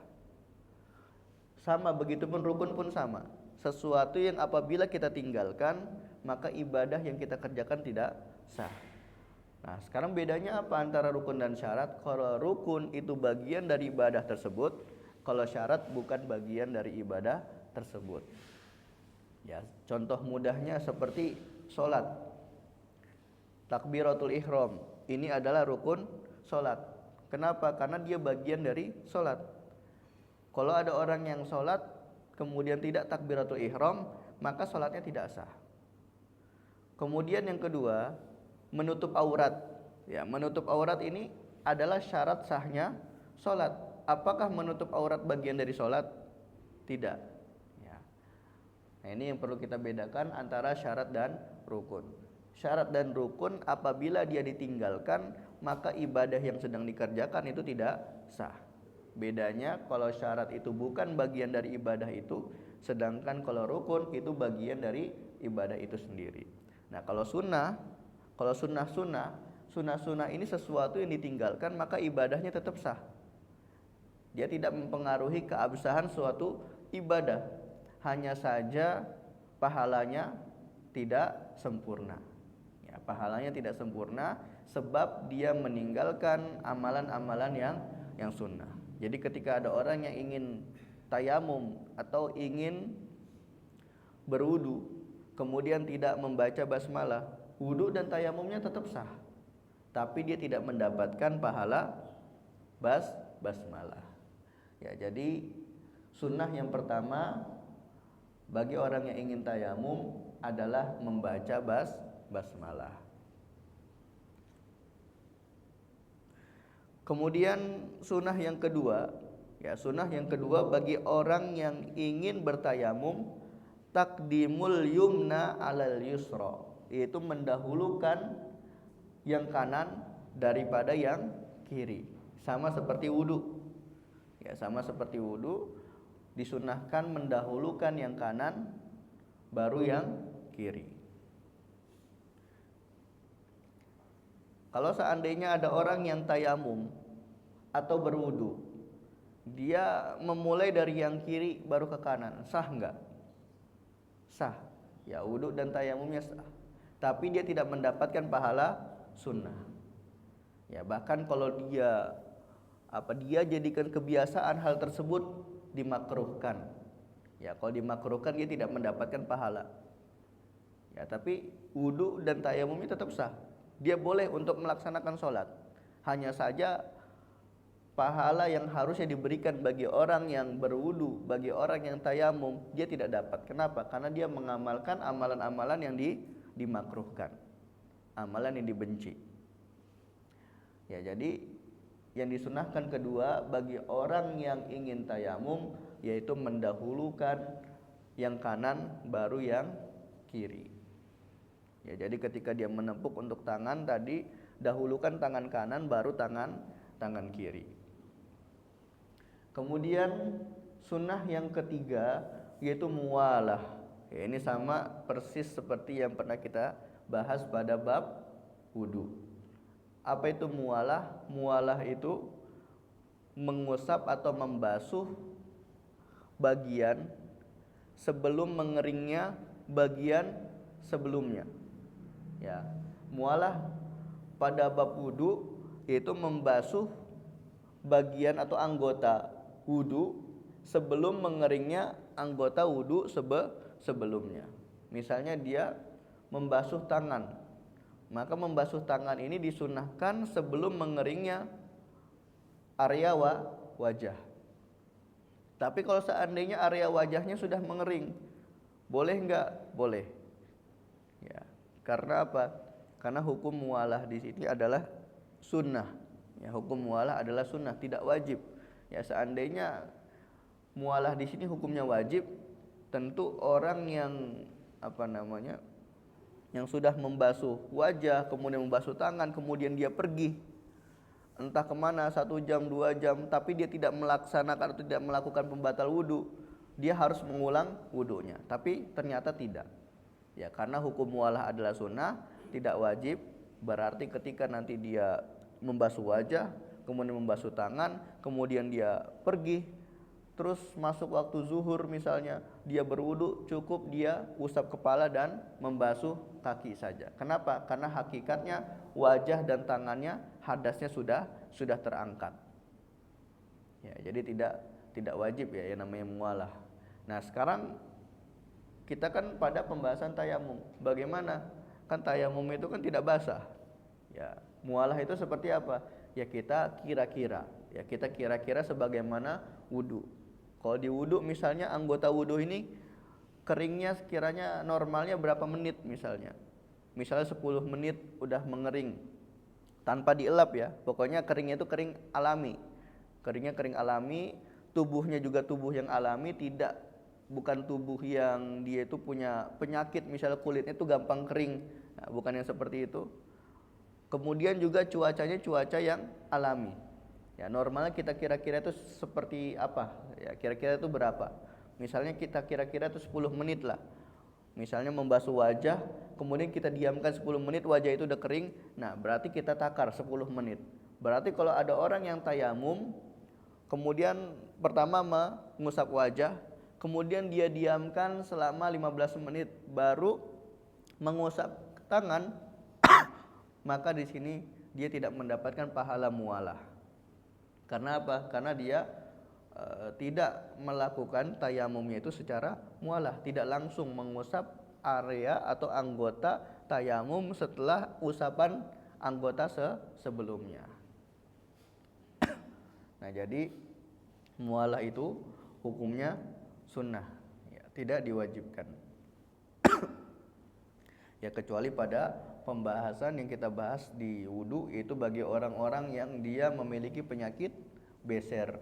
Sama, begitupun rukun pun sama. Sesuatu yang apabila kita tinggalkan, maka ibadah yang kita kerjakan tidak sah. Nah, sekarang bedanya apa antara rukun dan syarat? Kalau rukun itu bagian dari ibadah tersebut, kalau syarat bukan bagian dari ibadah tersebut. Ya, contoh mudahnya seperti sholat. Takbiratul ihram, ini adalah rukun sholat. Kenapa? Karena dia bagian dari sholat. Kalau ada orang yang sholat kemudian tidak takbiratul ihram, maka sholatnya tidak sah. Kemudian yang kedua, menutup aurat. Ya, menutup aurat ini adalah syarat sahnya sholat. Apakah menutup aurat bagian dari sholat? Tidak. Ya. Nah, ini yang perlu kita bedakan antara syarat dan rukun. Syarat dan rukun apabila dia ditinggalkan, maka ibadah yang sedang dikerjakan itu tidak sah. Bedanya kalau syarat itu bukan bagian dari ibadah itu, sedangkan kalau rukun itu bagian dari ibadah itu sendiri. Nah, kalau sunnah ini sesuatu yang ditinggalkan, maka ibadahnya tetap sah. Dia tidak mempengaruhi keabsahan suatu ibadah, hanya saja pahalanya tidak sempurna. Ya, pahalanya tidak sempurna sebab dia meninggalkan amalan-amalan yang sunnah. Jadi ketika ada orang yang ingin tayamum atau ingin berwudu, kemudian tidak membaca basmalah, wudu dan tayamumnya tetap sah, tapi dia tidak mendapatkan pahala basmalah. Ya, jadi sunnah yang pertama bagi orang yang ingin tayamum adalah membaca basmalah. Kemudian sunnah yang kedua, sunnah yang kedua bagi orang yang ingin bertayamum, takdimul yumna alal yusra, yaitu mendahulukan yang kanan daripada yang kiri. Sama seperti wudu. Sama seperti wudu, disunnahkan mendahulukan yang kanan baru yang kiri. Kalau seandainya ada orang yang tayamum atau berwudu, dia memulai dari yang kiri baru ke kanan, sah enggak? Sah. Ya, wudu dan tayamumnya sah. Tapi dia tidak mendapatkan pahala sunnah. Ya, bahkan kalau dia jadikan kebiasaan hal tersebut dimakruhkan. Ya, kalau dimakruhkan dia tidak mendapatkan pahala. Ya, tapi wudu dan tayamumnya tetap sah. Dia boleh untuk melaksanakan sholat. Hanya saja pahala yang harusnya diberikan bagi orang yang berwudu, bagi orang yang tayamum, dia tidak dapat. Kenapa? Karena dia mengamalkan amalan-amalan yang dimakruhkan, amalan yang dibenci. Ya, jadi yang disunahkan kedua bagi orang yang ingin tayamum, yaitu mendahulukan yang kanan baru yang kiri. Ya, jadi ketika dia menepuk untuk tangan tadi, dahulukan tangan kanan baru tangan kiri. Kemudian sunnah yang ketiga yaitu muwalah. Ya, ini sama persis seperti yang pernah kita bahas pada bab wudu. Apa itu muwalah? Muwalah itu mengusap atau membasuh bagian sebelum mengeringnya bagian sebelumnya. Ya, mualah pada bab wudu yaitu membasuh bagian atau anggota wudu sebelum mengeringnya anggota wudu sebelumnya. Misalnya dia membasuh tangan, maka membasuh tangan ini disunahkan sebelum mengeringnya area wajah. Tapi kalau seandainya area wajahnya sudah mengering, boleh enggak? Boleh. Ya. Karena apa? Karena hukum muwalah di sini adalah sunnah. Ya, hukum muwalah adalah sunnah, tidak wajib. Ya, seandainya muwalah di sini hukumnya wajib, tentu orang yang yang sudah membasuh wajah, kemudian membasuh tangan, kemudian dia pergi entah kemana 1 jam 2 jam, tapi dia tidak melaksanakan atau tidak melakukan pembatal wudu, dia harus mengulang wudunya. Tapi ternyata tidak. Ya, karena hukum muwalah adalah sunnah, tidak wajib. Berarti ketika nanti dia membasuh wajah, kemudian membasuh tangan, kemudian dia pergi, terus masuk waktu zuhur misalnya, dia berwudu, cukup dia usap kepala dan membasuh kaki saja. Kenapa? Karena hakikatnya wajah dan tangannya hadasnya sudah terangkat. Ya, jadi tidak wajib ya yang namanya muwalah. Nah, sekarang kita kan pada pembahasan tayamum. Bagaimana? Kan tayamum itu kan tidak basah. Ya, muwalah itu seperti apa? Ya kita kira-kira. Ya kita kira-kira sebagaimana wudu. Kalau di wudu misalnya anggota wudu ini keringnya sekiranya normalnya berapa menit misalnya. Misalnya 10 menit udah mengering tanpa dielap ya. Pokoknya keringnya itu kering alami. Keringnya kering alami, tubuhnya juga tubuh yang alami, bukan tubuh yang dia itu punya penyakit, misalnya kulitnya itu gampang kering. Nah, bukan yang seperti itu. Kemudian juga cuacanya cuaca yang alami. Ya, normalnya kita kira-kira itu seperti apa? Ya, kira-kira itu berapa? Misalnya kita kira-kira itu 10 menit lah. Misalnya membasuh wajah, kemudian kita diamkan 10 menit, wajah itu udah kering. Nah, berarti kita takar 10 menit. Berarti kalau ada orang yang tayamum, kemudian pertama mengusap wajah, kemudian dia diamkan selama 15 menit baru mengusap tangan, maka di sini dia tidak mendapatkan pahala muwalah. Karena apa? Karena dia tidak melakukan tayamumnya itu secara muwalah, tidak langsung mengusap area atau anggota tayamum setelah usapan anggota sebelumnya. Nah, jadi muwalah itu hukumnya sunnah. Ya, tidak diwajibkan. Ya kecuali pada pembahasan yang kita bahas di wudu, yaitu bagi orang-orang yang dia memiliki penyakit beser.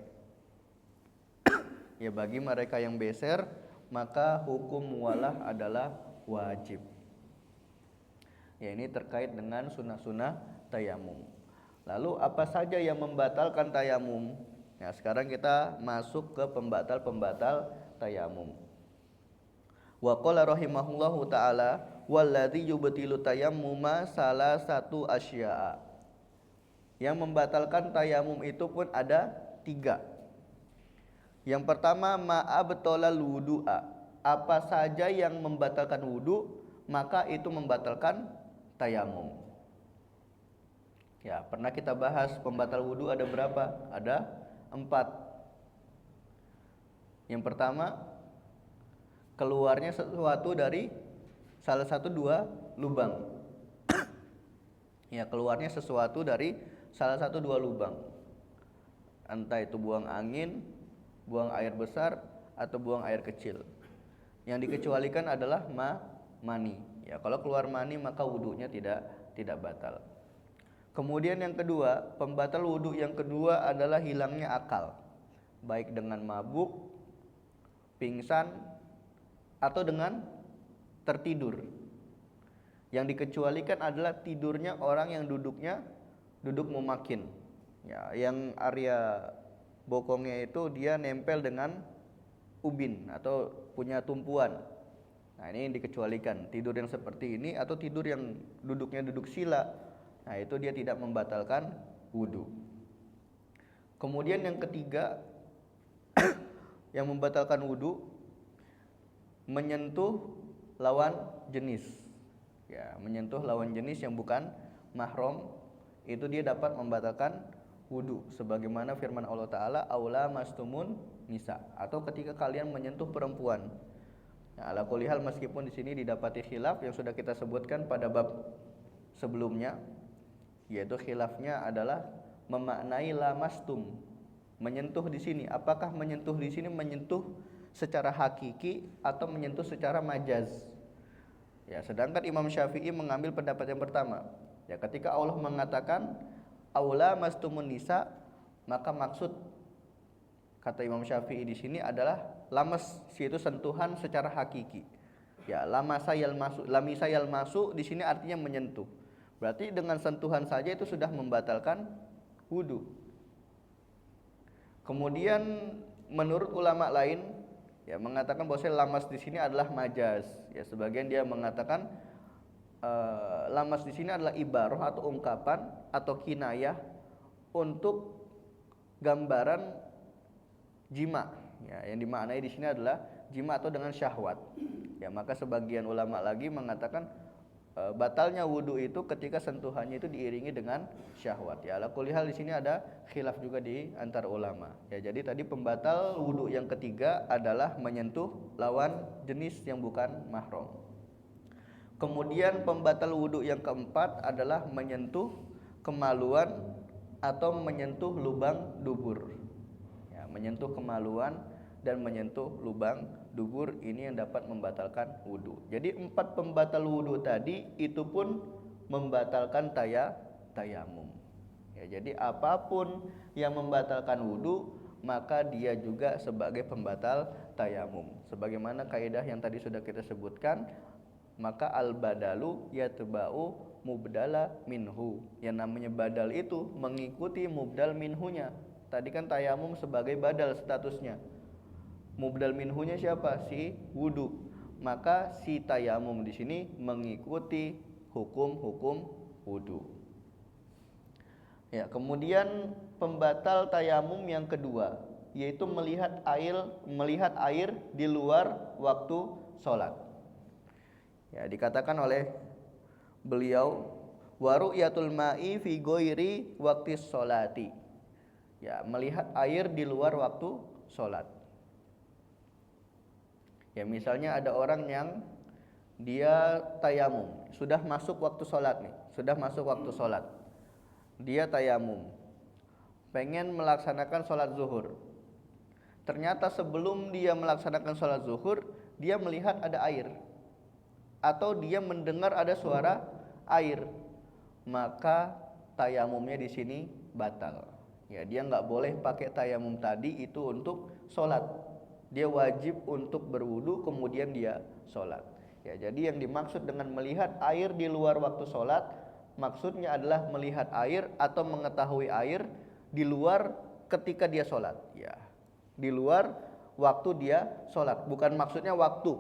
Ya bagi mereka yang beser, maka hukum muwalah adalah wajib. Ya ini terkait dengan sunnah-sunnah tayamum. Lalu apa saja yang membatalkan tayamum? Nah sekarang kita masuk ke pembatal-pembatal tayamum. Wa qala rahimahullahu ta'ala walladzi yubtilu tayammuma salah satu asya'a. Yang membatalkan tayamum itu pun ada 3. Yang pertama ma'abtolal wudu'a. Apa saja yang membatalkan wudu, maka itu membatalkan tayamum. Ya, pernah kita bahas pembatal wudu ada berapa? Ada 4. Yang pertama, keluarnya sesuatu dari salah satu 2 lubang. Ya, keluarnya sesuatu dari salah satu 2 lubang. Entah itu buang angin, buang air besar, atau buang air kecil. Yang dikecualikan adalah mani. Ya, kalau keluar mani maka wudunya tidak batal. Kemudian yang kedua, pembatal wudu yang kedua adalah hilangnya akal, baik dengan mabuk, pingsan, atau dengan tertidur. Yang dikecualikan adalah tidurnya orang yang duduk memakin. Ya, yang area bokongnya itu dia nempel dengan ubin atau punya tumpuan. Nah, ini yang dikecualikan. Tidur yang seperti ini atau tidur yang duduknya duduk sila. Nah, itu dia tidak membatalkan wudu. Kemudian yang ketiga yang membatalkan wudu, menyentuh lawan jenis. Ya, menyentuh lawan jenis yang bukan mahram, itu dia dapat membatalkan wudu. Sebagaimana firman Allah Ta'ala, aula mastumun nisa, atau ketika kalian menyentuh perempuan. Nah, ala kulli hal meskipun di sini didapati khilaf yang sudah kita sebutkan pada bab sebelumnya, yaitu khilafnya adalah memaknai lamastum. Menyentuh di sini, apakah menyentuh di sini menyentuh secara hakiki atau menyentuh secara majaz? Ya, sedangkan Imam Syafi'i mengambil pendapat yang pertama. Ya, ketika Allah mengatakan aula mastumun nisa, maka maksud kata Imam Syafi'i di sini adalah lamas, yaitu sentuhan secara hakiki. Ya, lamasa yal masu di sini artinya menyentuh. Berarti dengan sentuhan saja itu sudah membatalkan wudu. Kemudian menurut ulama lain ya mengatakan bahwa lamas di sini adalah majaz. Ya, sebagian dia mengatakan lamas di sini adalah ibarah atau ungkapan atau kinayah untuk gambaran jima. Ya, yang dimaknai di sini adalah jima atau dengan syahwat. Ya, maka sebagian ulama lagi mengatakan batalnya wudu itu ketika sentuhannya itu diiringi dengan syahwat. Ya, ala kulli hal di sini ada khilaf juga di antara ulama. Ya, jadi tadi pembatal wudu yang ketiga adalah menyentuh lawan jenis yang bukan mahram. Kemudian pembatal wudu yang keempat adalah menyentuh kemaluan atau menyentuh lubang dubur. Ya, menyentuh kemaluan dan menyentuh lubang dubur ini yang dapat membatalkan wudu. Jadi 4 pembatal wudu tadi itu pun membatalkan tayamum. Ya, jadi apapun yang membatalkan wudu maka dia juga sebagai pembatal tayamum. Sebagaimana kaidah yang tadi sudah kita sebutkan, maka al-badalu yatba'u mubdala minhu. Yang namanya badal itu mengikuti mubdal minhunya. Tadi kan tayamum sebagai badal statusnya. Mubdal minhunya siapa? Si wudu. Maka si tayamum di sini mengikuti hukum-hukum wudu. Ya, kemudian pembatal tayamum yang kedua yaitu melihat air di luar waktu sholat. Ya, dikatakan oleh beliau wa ru'yatul ma'i fi ghairi waqti sholati. Ya, melihat air di luar waktu sholat. Ya, misalnya ada orang yang dia tayamum, sudah masuk waktu sholat nih, dia tayamum, pengen melaksanakan sholat zuhur. Ternyata sebelum dia melaksanakan sholat zuhur, dia melihat ada air atau dia mendengar ada suara air, maka tayamumnya di sini batal. Ya, dia nggak boleh pakai tayamum tadi itu untuk sholat. Dia wajib untuk berwudu kemudian dia sholat. Ya, jadi yang dimaksud dengan melihat air di luar waktu sholat, maksudnya adalah melihat air atau mengetahui air di luar ketika dia sholat. Ya, di luar waktu dia sholat. Bukan maksudnya waktu.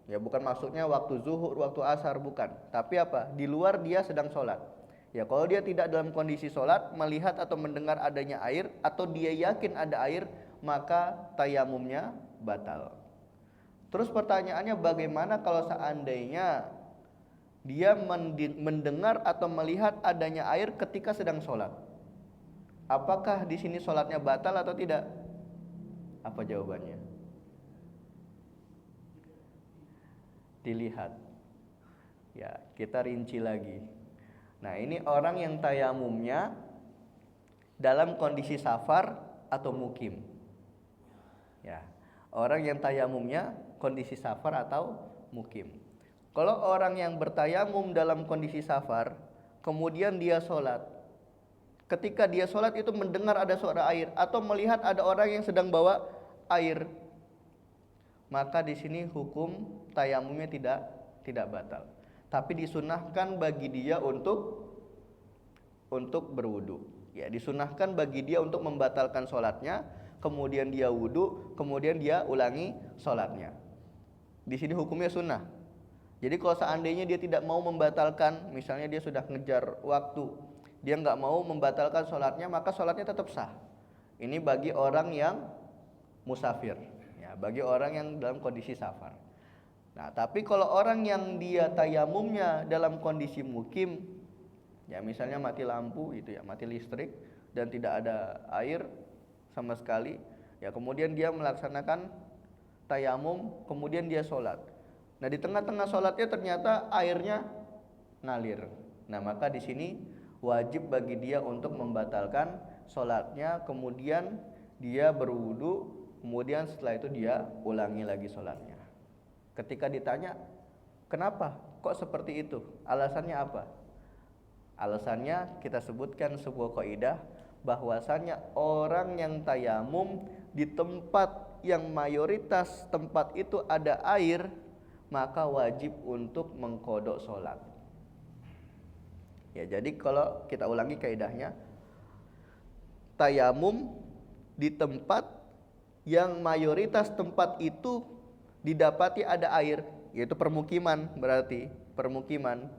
Ya, bukan maksudnya waktu zuhur, waktu asar, bukan. Tapi apa? Di luar dia sedang sholat. Ya, kalau dia tidak dalam kondisi sholat, melihat atau mendengar adanya air, atau dia yakin ada air, maka tayamumnya batal. Terus pertanyaannya, bagaimana kalau seandainya dia mendengar atau melihat adanya air ketika sedang sholat? Apakah di sini sholatnya batal atau tidak? Apa jawabannya? Dilihat. Ya, kita rinci lagi. Nah, ini orang yang tayamumnya dalam kondisi safar atau mukim. Ya, orang yang tayamumnya kondisi safar atau mukim. Kalau orang yang bertayamum dalam kondisi safar, kemudian dia sholat, ketika dia sholat itu mendengar ada suara air atau melihat ada orang yang sedang bawa air, maka di sini hukum tayamumnya tidak batal. Tapi disunahkan bagi dia untuk berwudu. Ya, disunahkan bagi dia untuk membatalkan sholatnya, kemudian dia wudu, kemudian dia ulangi sholatnya. Di sini hukumnya sunnah. Jadi kalau seandainya dia tidak mau membatalkan, misalnya dia sudah ngejar waktu, dia nggak mau membatalkan sholatnya, maka sholatnya tetap sah. Ini bagi orang yang musafir, ya, bagi orang yang dalam kondisi safar. Nah, tapi kalau orang yang dia tayamumnya dalam kondisi mukim, ya misalnya mati lampu itu ya, mati listrik dan tidak ada air sama sekali, ya kemudian dia melaksanakan tayamum, kemudian dia sholat. Nah, di tengah-tengah sholatnya ternyata airnya ngalir. Nah, maka di sini wajib bagi dia untuk membatalkan sholatnya, kemudian dia berwudu, kemudian setelah itu dia ulangi lagi sholatnya. Ketika ditanya, kenapa kok seperti itu? Alasannya apa? Alasannya kita sebutkan sebuah kaidah bahwasanya orang yang tayamum di tempat yang mayoritas tempat itu ada air, maka wajib untuk mengqadha sholat. Ya, jadi kalau kita ulangi kaidahnya, tayamum di tempat yang mayoritas tempat itu didapati ada air, yaitu permukiman, berarti permukiman.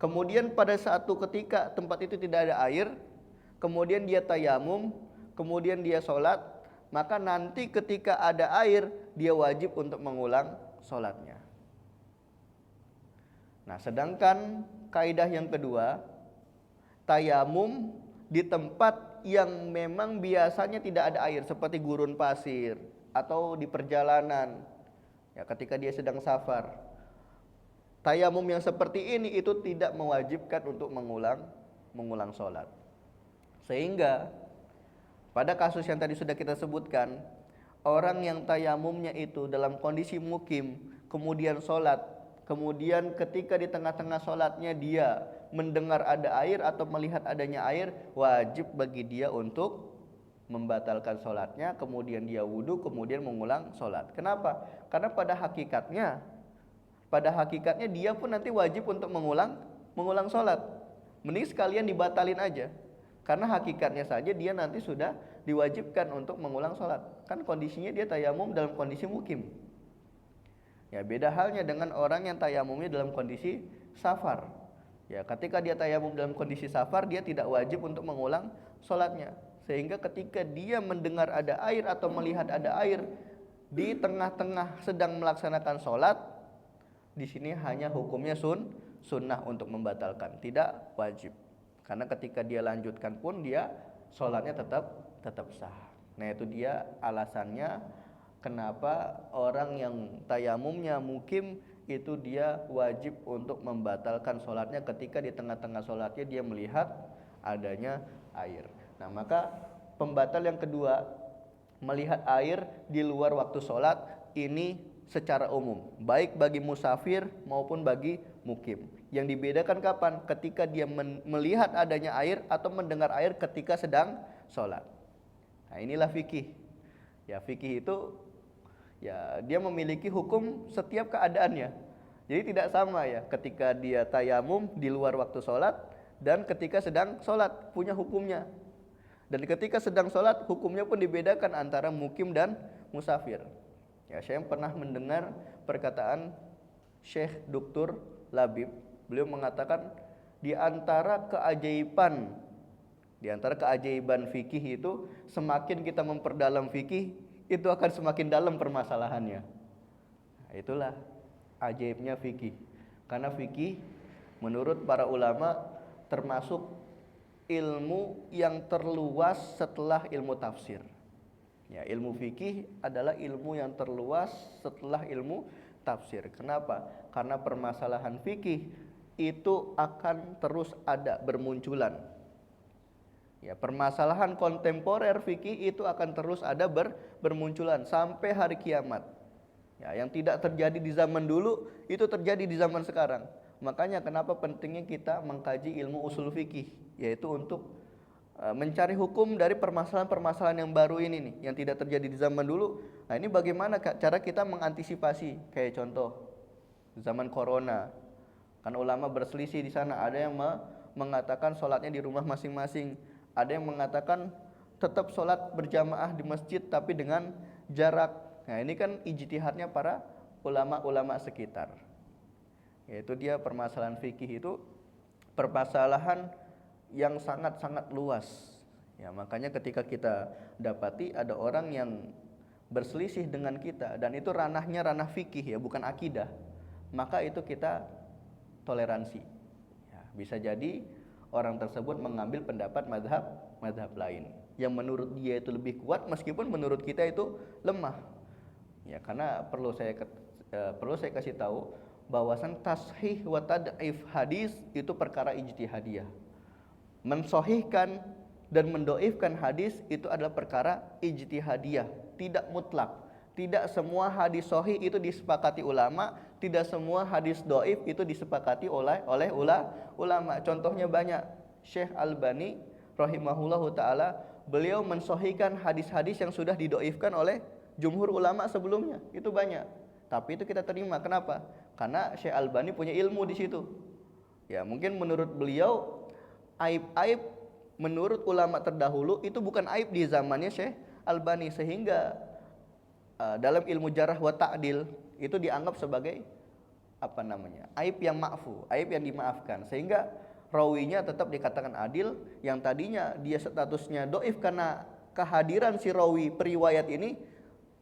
Kemudian pada satu ketika tempat itu tidak ada air, kemudian dia tayamum, kemudian dia sholat, maka nanti ketika ada air, dia wajib untuk mengulang sholatnya. Nah, sedangkan kaidah yang kedua, tayamum di tempat yang memang biasanya tidak ada air, seperti gurun pasir atau di perjalanan, ya ketika dia sedang safar. Tayamum yang seperti ini itu tidak mewajibkan untuk mengulang sholat. Sehingga pada kasus yang tadi sudah kita sebutkan, orang yang tayamumnya itu dalam kondisi mukim, kemudian sholat, kemudian ketika di tengah-tengah sholatnya dia mendengar ada air atau melihat adanya air, wajib bagi dia untuk membatalkan sholatnya, kemudian dia wudu, kemudian mengulang sholat. Kenapa? Karena pada hakikatnya dia pun nanti wajib untuk mengulang sholat. Mending sekalian dibatalin aja, karena hakikatnya saja dia nanti sudah diwajibkan untuk mengulang sholat. Kan kondisinya dia tayamum dalam kondisi mukim. Ya, beda halnya dengan orang yang tayamumnya dalam kondisi safar. Ya, ketika dia tayamum dalam kondisi safar, dia tidak wajib untuk mengulang sholatnya. Sehingga ketika dia mendengar ada air atau melihat ada air di tengah-tengah sedang melaksanakan sholat, di sini hanya hukumnya sunnah untuk membatalkan, tidak wajib. Karena ketika dia lanjutkan pun dia sholatnya tetap sah. Nah, itu dia alasannya kenapa orang yang tayamumnya mukim itu dia wajib untuk membatalkan sholatnya ketika di tengah-tengah sholatnya dia melihat adanya air. Nah, maka pembatal yang kedua, melihat air di luar waktu sholat, ini secara umum, baik bagi musafir maupun bagi mukim. Yang dibedakan kapan? Ketika dia melihat adanya air atau mendengar air ketika sedang sholat. Nah, inilah fikih. Ya, fikih itu ya dia memiliki hukum setiap keadaannya. Jadi tidak sama ya ketika dia tayamum di luar waktu sholat dan ketika sedang sholat punya hukumnya. Dan ketika sedang sholat hukumnya pun dibedakan antara mukim dan musafir. Ya, saya pernah mendengar perkataan Syekh Dr. Labib. Beliau mengatakan di antara keajaiban fikih itu, semakin kita memperdalam fikih itu akan semakin dalam permasalahannya. Nah, itulah ajaibnya fikih. Karena fikih menurut para ulama termasuk ilmu yang terluas setelah ilmu tafsir. Ya, ilmu fikih adalah ilmu yang terluas setelah ilmu tafsir. Kenapa? Karena permasalahan fikih itu akan terus ada bermunculan. Ya, permasalahan kontemporer fikih itu akan terus ada bermunculan sampai hari kiamat. Ya, yang tidak terjadi di zaman dulu itu terjadi di zaman sekarang. Makanya kenapa pentingnya kita mengkaji ilmu usul fikih, yaitu untuk mencari hukum dari permasalahan-permasalahan yang baru ini nih, yang tidak terjadi di zaman dulu. Nah, ini bagaimana cara kita mengantisipasi? Kayak contoh zaman corona, kan ulama berselisih di sana. Ada yang mengatakan sholatnya di rumah masing-masing, ada yang mengatakan tetap sholat berjamaah di masjid tapi dengan jarak. Nah, ini kan ijtihadnya para ulama-ulama sekitar. Yaitu dia permasalahan fikih itu permasalahan yang sangat-sangat luas. Ya, makanya ketika kita dapati ada orang yang berselisih dengan kita dan itu ranahnya ranah fikih ya, bukan akidah, maka itu kita toleransi. Ya, bisa jadi orang tersebut mengambil pendapat mazhab lain yang menurut dia itu lebih kuat meskipun menurut kita itu lemah. Ya, karena perlu saya kasih tahu bahwasan tashih wa tad'if hadis itu perkara ijtihadiyah. Mensohihkan dan mendoifkan hadis itu adalah perkara ijtihadiyah, tidak mutlak. Tidak semua hadis sohih itu disepakati ulama, tidak semua hadis doif itu disepakati oleh ulama. Contohnya banyak. Syekh Albani rahimahullahu ta'ala, beliau mensohihkan hadis-hadis yang sudah didoifkan oleh jumhur ulama sebelumnya. Itu banyak. Tapi itu kita terima. Kenapa? Karena Syekh Albani punya ilmu di situ. Ya, mungkin menurut beliau aib-aib menurut ulama terdahulu itu bukan aib di zamannya Syekh Albani, sehingga dalam ilmu jarah wa ta'dil itu dianggap sebagai aib yang ma'fu, aib yang dimaafkan, sehingga rawinya tetap dikatakan adil. Yang tadinya dia statusnya doif karena kehadiran si rawi periwayat ini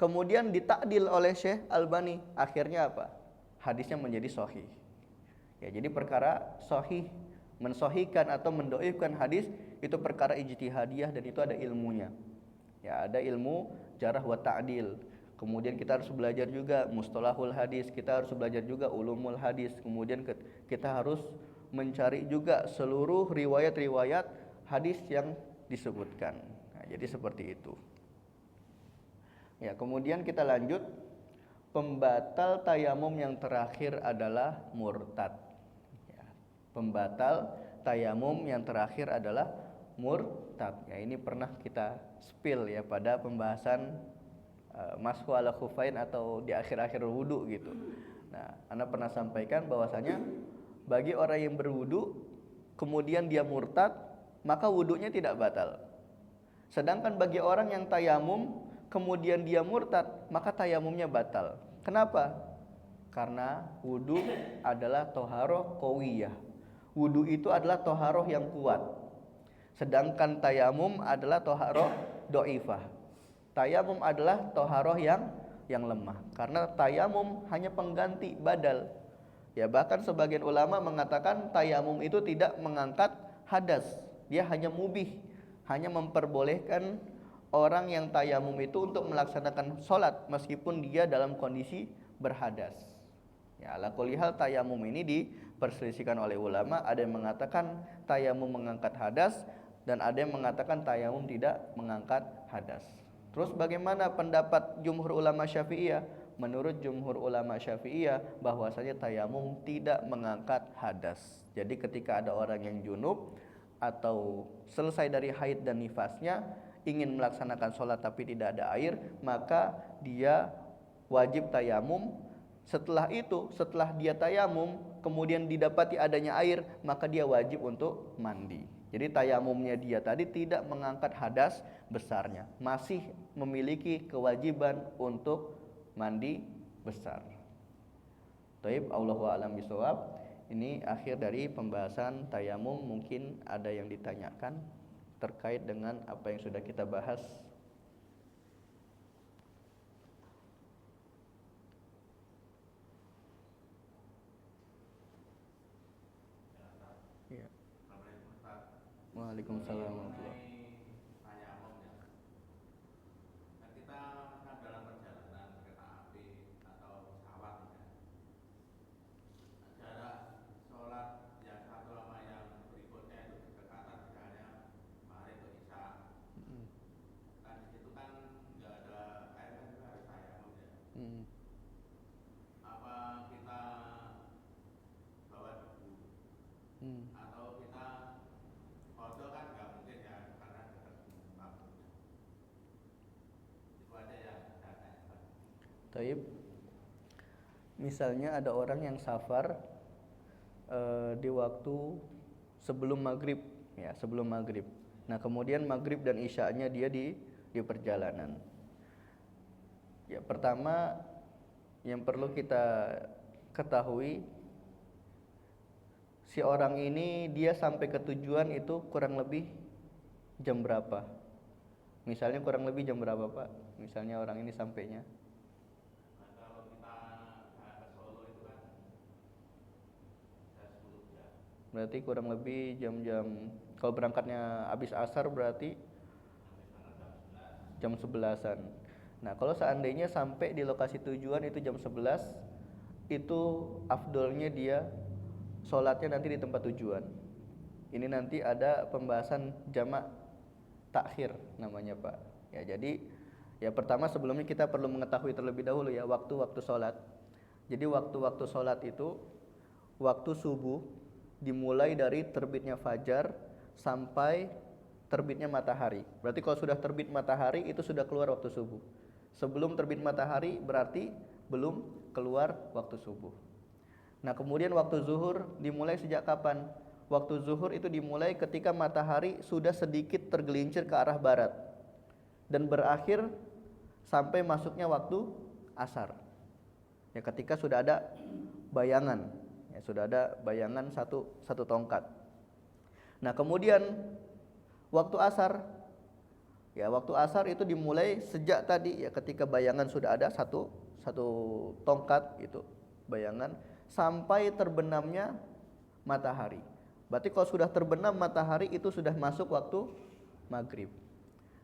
kemudian ditakdil oleh Syekh Albani, akhirnya apa? Hadisnya menjadi sahih. Ya, jadi perkara sahih, mensohihkan atau mendoifkan hadis itu perkara ijtihadiyah dan itu ada ilmunya. Ya, ada ilmu jarah wa ta'dil. Kemudian kita harus belajar juga mustalahul hadis, kita harus belajar juga ulumul hadis. Kemudian kita harus mencari juga seluruh riwayat-riwayat hadis yang disebutkan. Nah, jadi seperti itu. Ya, kemudian kita lanjut. Pembatal tayamum yang terakhir adalah murtad. Pembatal tayamum yang terakhir adalah murtad. Ya, ini pernah kita spill ya pada pembahasan mashu ala khufain atau di akhir-akhir wudu gitu. Nah, Anda pernah sampaikan bahwasanya bagi orang yang berwudu kemudian dia murtad, maka wudunya tidak batal. Sedangkan bagi orang yang tayamum kemudian dia murtad, maka tayamumnya batal. Kenapa? Karena wudu adalah toharoh qawiyah. Wudu itu adalah toharoh yang kuat. Sedangkan tayamum adalah toharoh do'ifah. Tayamum adalah toharoh yang lemah. Karena tayamum hanya pengganti badal. Ya, bahkan sebagian ulama mengatakan tayamum itu tidak mengangkat hadas. Dia hanya mubih, hanya memperbolehkan orang yang tayamum itu untuk melaksanakan sholat meskipun dia dalam kondisi berhadas. Ya, ala kulli hal tayamum ini diperselisihkan oleh ulama. Ada yang mengatakan tayamum mengangkat hadas dan ada yang mengatakan tayamum tidak mengangkat hadas. Terus bagaimana pendapat jumhur ulama Syafi'iyah? menurut jumhur ulama Syafi'iyah bahwasanya tayamum tidak mengangkat hadas. Jadi ketika ada orang yang junub atau selesai dari haid dan nifasnya ingin melaksanakan sholat tapi tidak ada air, maka dia wajib tayamum. Setelah itu, setelah dia tayamum kemudian didapati adanya air, maka dia wajib untuk mandi. Jadi tayamumnya dia tadi tidak mengangkat hadas besarnya, masih memiliki kewajiban untuk mandi besar. Taib, Allahu a'lam bishawab. Ini akhir dari pembahasan tayamum. Mungkin ada yang ditanyakan terkait dengan apa yang sudah kita bahas. Ya. Waalaikumsalam warahmatullahi. Hmm. Hmm. Taib. Misalnya ada orang yang safar di waktu sebelum maghrib, ya sebelum maghrib. Nah kemudian maghrib dan isya'nya dia di perjalanan. Ya pertama yang perlu kita ketahui, si orang ini dia sampai ke tujuan itu kurang lebih jam berapa? Misalnya kurang lebih jam berapa Pak? Misalnya orang ini sampainya. Berarti kurang lebih jam-jam, kalau berangkatnya habis asar berarti jam 11-an. Nah kalau seandainya sampai di lokasi tujuan itu jam 11, itu afdolnya dia sholatnya nanti di tempat tujuan. Ini nanti ada pembahasan jamak takhir namanya Pak. Ya jadi ya pertama sebelumnya kita perlu mengetahui terlebih dahulu ya waktu-waktu sholat. Jadi waktu-waktu sholat itu waktu subuh dimulai dari terbitnya fajar sampai terbitnya matahari. Berarti kalau sudah terbit matahari itu sudah keluar waktu subuh. Sebelum terbit matahari berarti belum keluar waktu subuh. Nah kemudian waktu zuhur dimulai sejak kapan? Waktu zuhur itu dimulai ketika matahari sudah sedikit tergelincir ke arah barat dan berakhir sampai masuknya waktu asar. Ya ketika sudah ada bayangan, ya sudah ada bayangan satu tongkat. Nah kemudian waktu asar, ya waktu asar itu dimulai sejak tadi ya ketika bayangan sudah ada satu tongkat itu bayangan sampai terbenamnya matahari. Berarti kalau sudah terbenam matahari itu sudah masuk waktu maghrib.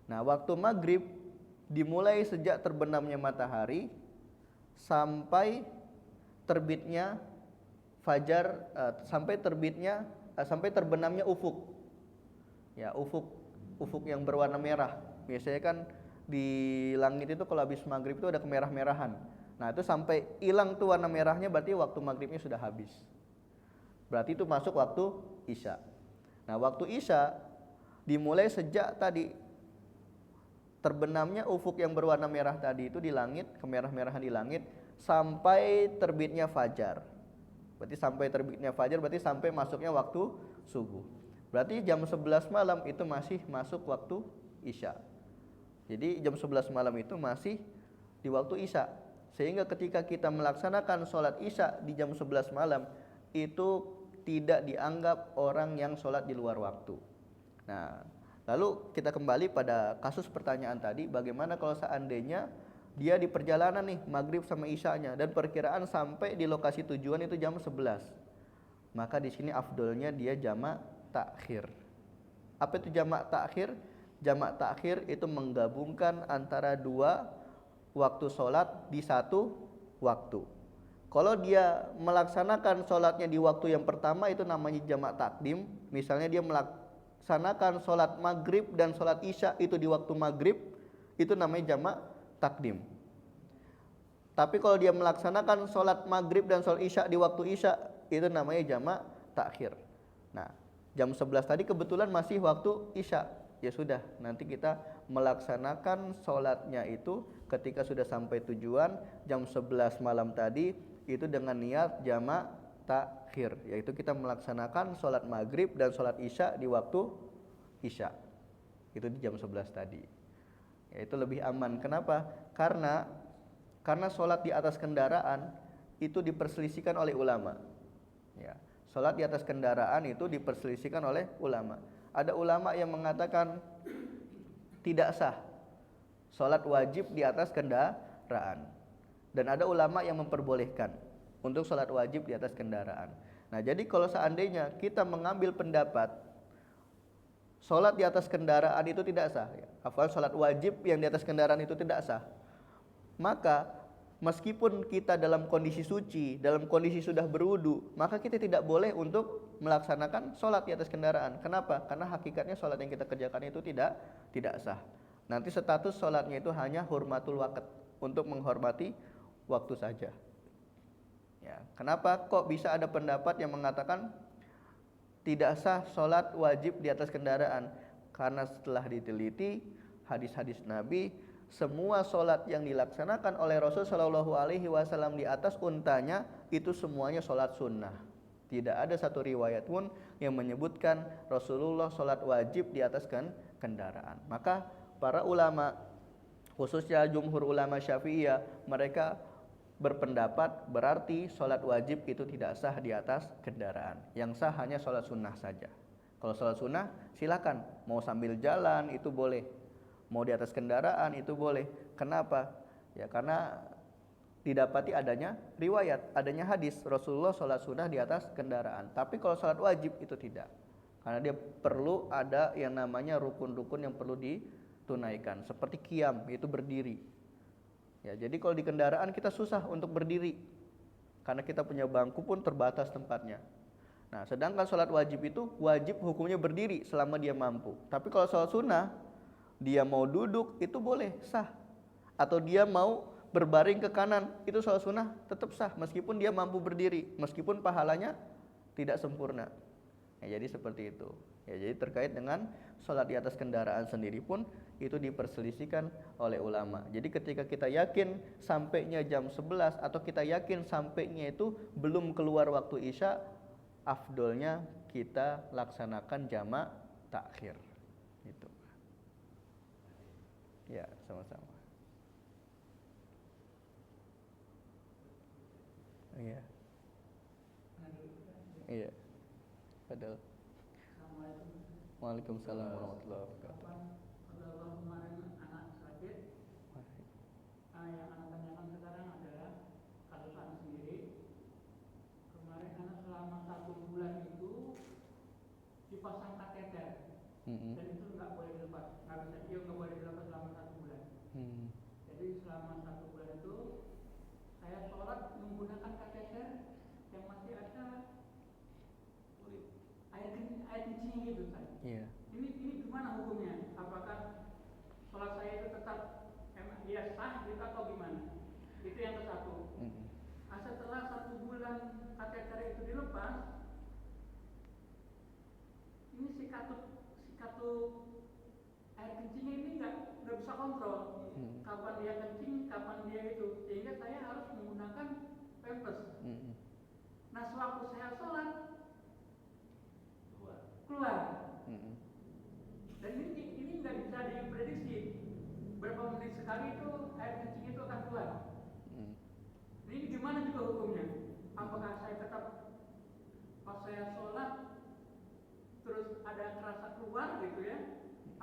Nah waktu maghrib dimulai sejak terbenamnya matahari sampai terbitnya fajar, sampai terbenamnya ufuk. Ya ufuk yang berwarna merah. Biasanya kan di langit itu kalau habis maghrib itu ada kemerah-merahan. Nah itu sampai hilang tuh warna merahnya berarti waktu maghribnya sudah habis. Berarti itu masuk waktu isya. Nah waktu isya dimulai sejak tadi terbenamnya ufuk yang berwarna merah tadi itu di langit, kemerah-merahan di langit sampai terbitnya fajar. Berarti sampai terbitnya fajar berarti sampai masuknya waktu subuh. Berarti jam 11 malam itu masih masuk waktu isya. Jadi jam 11 malam itu masih di waktu isya. Sehingga ketika kita melaksanakan sholat isya di jam 11 malam itu tidak dianggap orang yang sholat di luar waktu. Nah, lalu kita kembali pada kasus pertanyaan tadi, bagaimana kalau seandainya dia di perjalanan nih maghrib sama isyanya dan perkiraan sampai di lokasi tujuan itu jam 11. Maka di sini afdolnya dia jamak takhir. Apa itu jamak takhir? Jamak takhir itu menggabungkan antara dua waktu sholat di satu waktu. Kalau dia melaksanakan sholatnya di waktu yang pertama itu namanya jamak takdim. Misalnya dia melaksanakan sholat maghrib dan sholat isya itu di waktu maghrib, itu namanya jamak takdim. Tapi kalau dia melaksanakan sholat maghrib dan sholat isya di waktu isya, itu namanya jamak takhir. Nah, jam 11 tadi kebetulan masih waktu isya. Ya sudah, nanti kita melaksanakan sholatnya itu ketika sudah sampai tujuan jam 11 malam tadi, itu dengan niat jamak takhir, yaitu kita melaksanakan sholat maghrib dan sholat isya di waktu isya. Itu di jam 11 tadi. Ya, itu lebih aman. Kenapa? Karena sholat di atas kendaraan itu diperselisihkan oleh ulama. Ya, sholat di atas kendaraan itu diperselisihkan oleh ulama. Ada ulama yang mengatakan tidak sah sholat wajib di atas kendaraan, dan ada ulama yang memperbolehkan untuk sholat wajib di atas kendaraan. Nah, jadi kalau seandainya kita mengambil pendapat sholat di atas kendaraan itu tidak sah, sholat wajib yang di atas kendaraan itu tidak sah, maka meskipun kita dalam kondisi suci, dalam kondisi sudah berwudu, maka kita tidak boleh untuk melaksanakan sholat di atas kendaraan. Kenapa? Karena hakikatnya sholat yang kita kerjakan itu tidak sah. Nanti status sholatnya itu hanya hurmatul waqt, untuk menghormati waktu saja. Ya, kenapa kok bisa ada pendapat yang mengatakan tidak sah sholat wajib di atas kendaraan? Karena setelah diteliti hadis-hadis Nabi, semua sholat yang dilaksanakan oleh Rasul Shallallahu Alaihi Wasallam di atas untanya itu semuanya sholat sunnah. Tidak ada satu riwayat pun yang menyebutkan Rasulullah sholat wajib di atas kendaraan. Maka para ulama, khususnya jumhur ulama Syafi'iyah, mereka berpendapat berarti sholat wajib itu tidak sah di atas kendaraan. Yang sah hanya sholat sunnah saja. Kalau sholat sunnah silakan, mau sambil jalan itu boleh, mau di atas kendaraan itu boleh. Kenapa? Ya karena didapati adanya riwayat, adanya hadis Rasulullah sholat sunnah di atas kendaraan. Tapi kalau sholat wajib itu tidak, karena dia perlu ada yang namanya rukun-rukun yang perlu ditunaikan, seperti qiyam, yaitu berdiri. Ya, jadi kalau di kendaraan kita susah untuk berdiri, karena kita punya bangku pun terbatas tempatnya. Nah, sedangkan sholat wajib itu wajib hukumnya berdiri selama dia mampu. Tapi kalau sholat sunnah, dia mau duduk itu boleh, sah. Atau dia mau berbaring ke kanan, itu sholat sunnah tetap sah meskipun dia mampu berdiri, meskipun pahalanya tidak sempurna. Ya, jadi seperti itu. Ya, jadi terkait dengan sholat di atas kendaraan sendiri pun itu diperselisihkan oleh ulama. Jadi ketika kita yakin sampainya jam 11 atau kita yakin sampainya itu belum keluar waktu isya, afdolnya kita laksanakan jamak takhir. Itu. Ya, sama-sama. Iya. Iya. Padahal. Waalaikumsalam warahmatullahi wabarakatuh. Kalau kemarin anak sakit, yang anak tanyakan sekarang adalah kasus anak sendiri. Kemarin anak selama 1 bulan itu dipasang kateter, dan itu nggak boleh dilepas, nggak boleh dilepas selama 1 bulan. Jadi selama 1 bulan itu saya sholat menggunakan kateter yang masih ada air kencing gitu kan. Iya. Ini gimana hukumnya? Apakah sholat saya itu tetap dia sah gitu atau gimana? Itu yang ke-1. Nah, setelah 1 bulan kateter itu dilepas, ini si katup air kencingnya ini nggak bisa kontrol. Kapan dia kencing, kapan dia itu, sehingga saya harus menggunakan pampers. Nah, sewaktu saya sholat keluar. Dan ini nggak bisa diprediksi berapa menit sekali itu air kencing itu akan keluar. Ini gimana juga hukumnya? Apakah saya tetap pas saya sholat terus ada terasa keluar gitu ya?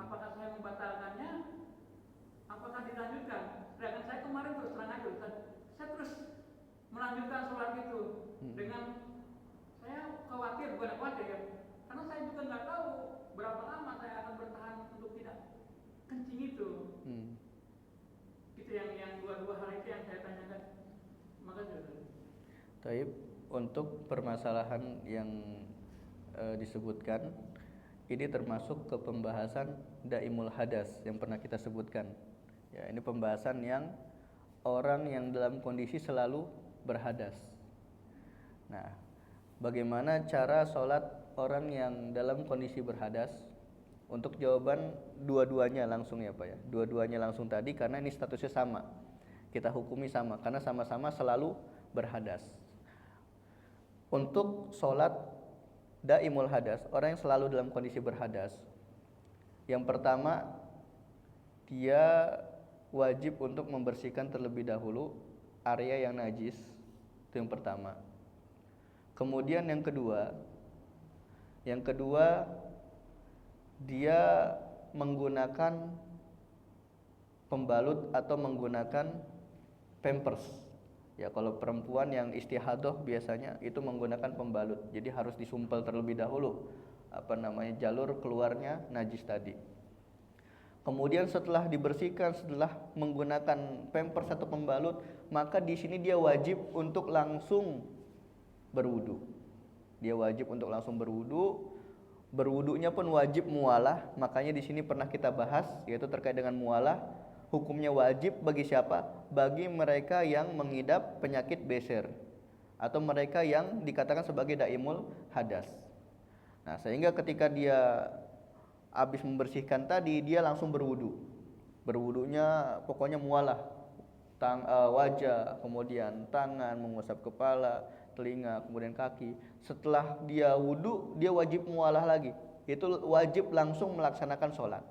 Apakah saya membatalkannya? Apakah dilanjutkan? Sedangkan saya kemarin terus terang aja, saya terus melanjutkan sholat itu dengan saya khawatir, bukan khawatir ya, karena saya juga nggak tahu berapa lama saya akan bertahan untuk tidak kencing itu. Itu yang dua hal itu yang saya tanyakan. Makasih. Taib, untuk permasalahan yang disebutkan, ini termasuk ke pembahasan daimul hadas yang pernah kita sebutkan. Ya, ini pembahasan yang orang yang dalam kondisi selalu berhadas. Nah, bagaimana cara sholat orang yang dalam kondisi berhadas? Untuk jawaban dua-duanya langsung ya Pak ya. Dua-duanya langsung tadi karena ini statusnya sama. Kita hukumi sama karena sama-sama selalu berhadas. Untuk sholat daimul hadas, orang yang selalu dalam kondisi berhadas, yang pertama dia wajib untuk membersihkan terlebih dahulu area yang najis. Itu yang pertama. Kemudian yang kedua dia menggunakan pembalut atau menggunakan pampers. Ya, kalau perempuan yang istihadah biasanya itu menggunakan pembalut. Jadi harus disumpel terlebih dahulu jalur keluarnya najis tadi. Kemudian setelah dibersihkan, setelah menggunakan pampers atau pembalut, maka di sini dia wajib untuk langsung berwudu. Dia wajib untuk langsung berwudu. Berwudunya pun wajib mualah. Makanya di sini pernah kita bahas, yaitu terkait dengan mualah. Hukumnya wajib bagi siapa? Bagi mereka yang mengidap penyakit beser atau mereka yang dikatakan sebagai daimul hadas. Nah, sehingga ketika dia habis membersihkan tadi, dia langsung berwudu. Berwudunya pokoknya mualah. Wajah, kemudian tangan, mengusap kepala, telinga, kemudian kaki. Setelah dia wudu, dia wajib mualah lagi. Itu wajib langsung melaksanakan sholat.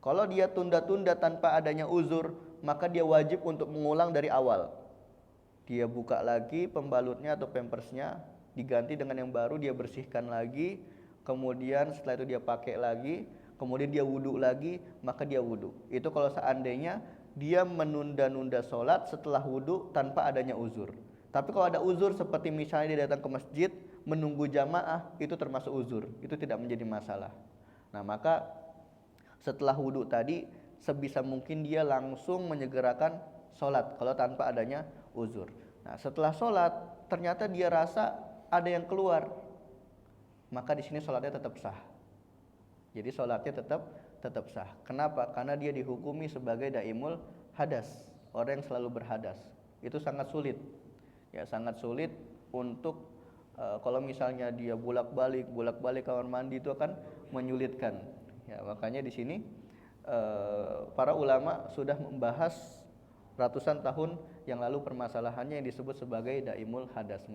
Kalau dia tunda-tunda tanpa adanya uzur, maka dia wajib untuk mengulang dari awal. Dia buka lagi pembalutnya atau pampersnya, diganti dengan yang baru, dia bersihkan lagi. Kemudian setelah itu dia pakai lagi, kemudian dia wudu lagi, maka dia wudu. Itu kalau seandainya dia menunda-nunda sholat setelah wudu tanpa adanya uzur. Tapi kalau ada uzur seperti misalnya dia datang ke masjid menunggu jamaah, itu termasuk uzur, itu tidak menjadi masalah. Nah, maka setelah wudu tadi sebisa mungkin dia langsung menyegerakan sholat kalau tanpa adanya uzur. Nah, setelah sholat ternyata dia rasa ada yang keluar, maka di sini sholatnya tetap sah. Jadi sholatnya tetap sah. Kenapa? Karena dia dihukumi sebagai daimul hadas, orang yang selalu berhadas. Itu sangat sulit. Ya, sangat sulit untuk kalau misalnya dia bolak-balik kamar mandi, itu akan menyulitkan. Ya, makanya di sini para ulama sudah membahas ratusan tahun yang lalu permasalahannya yang disebut sebagai daimul hadas.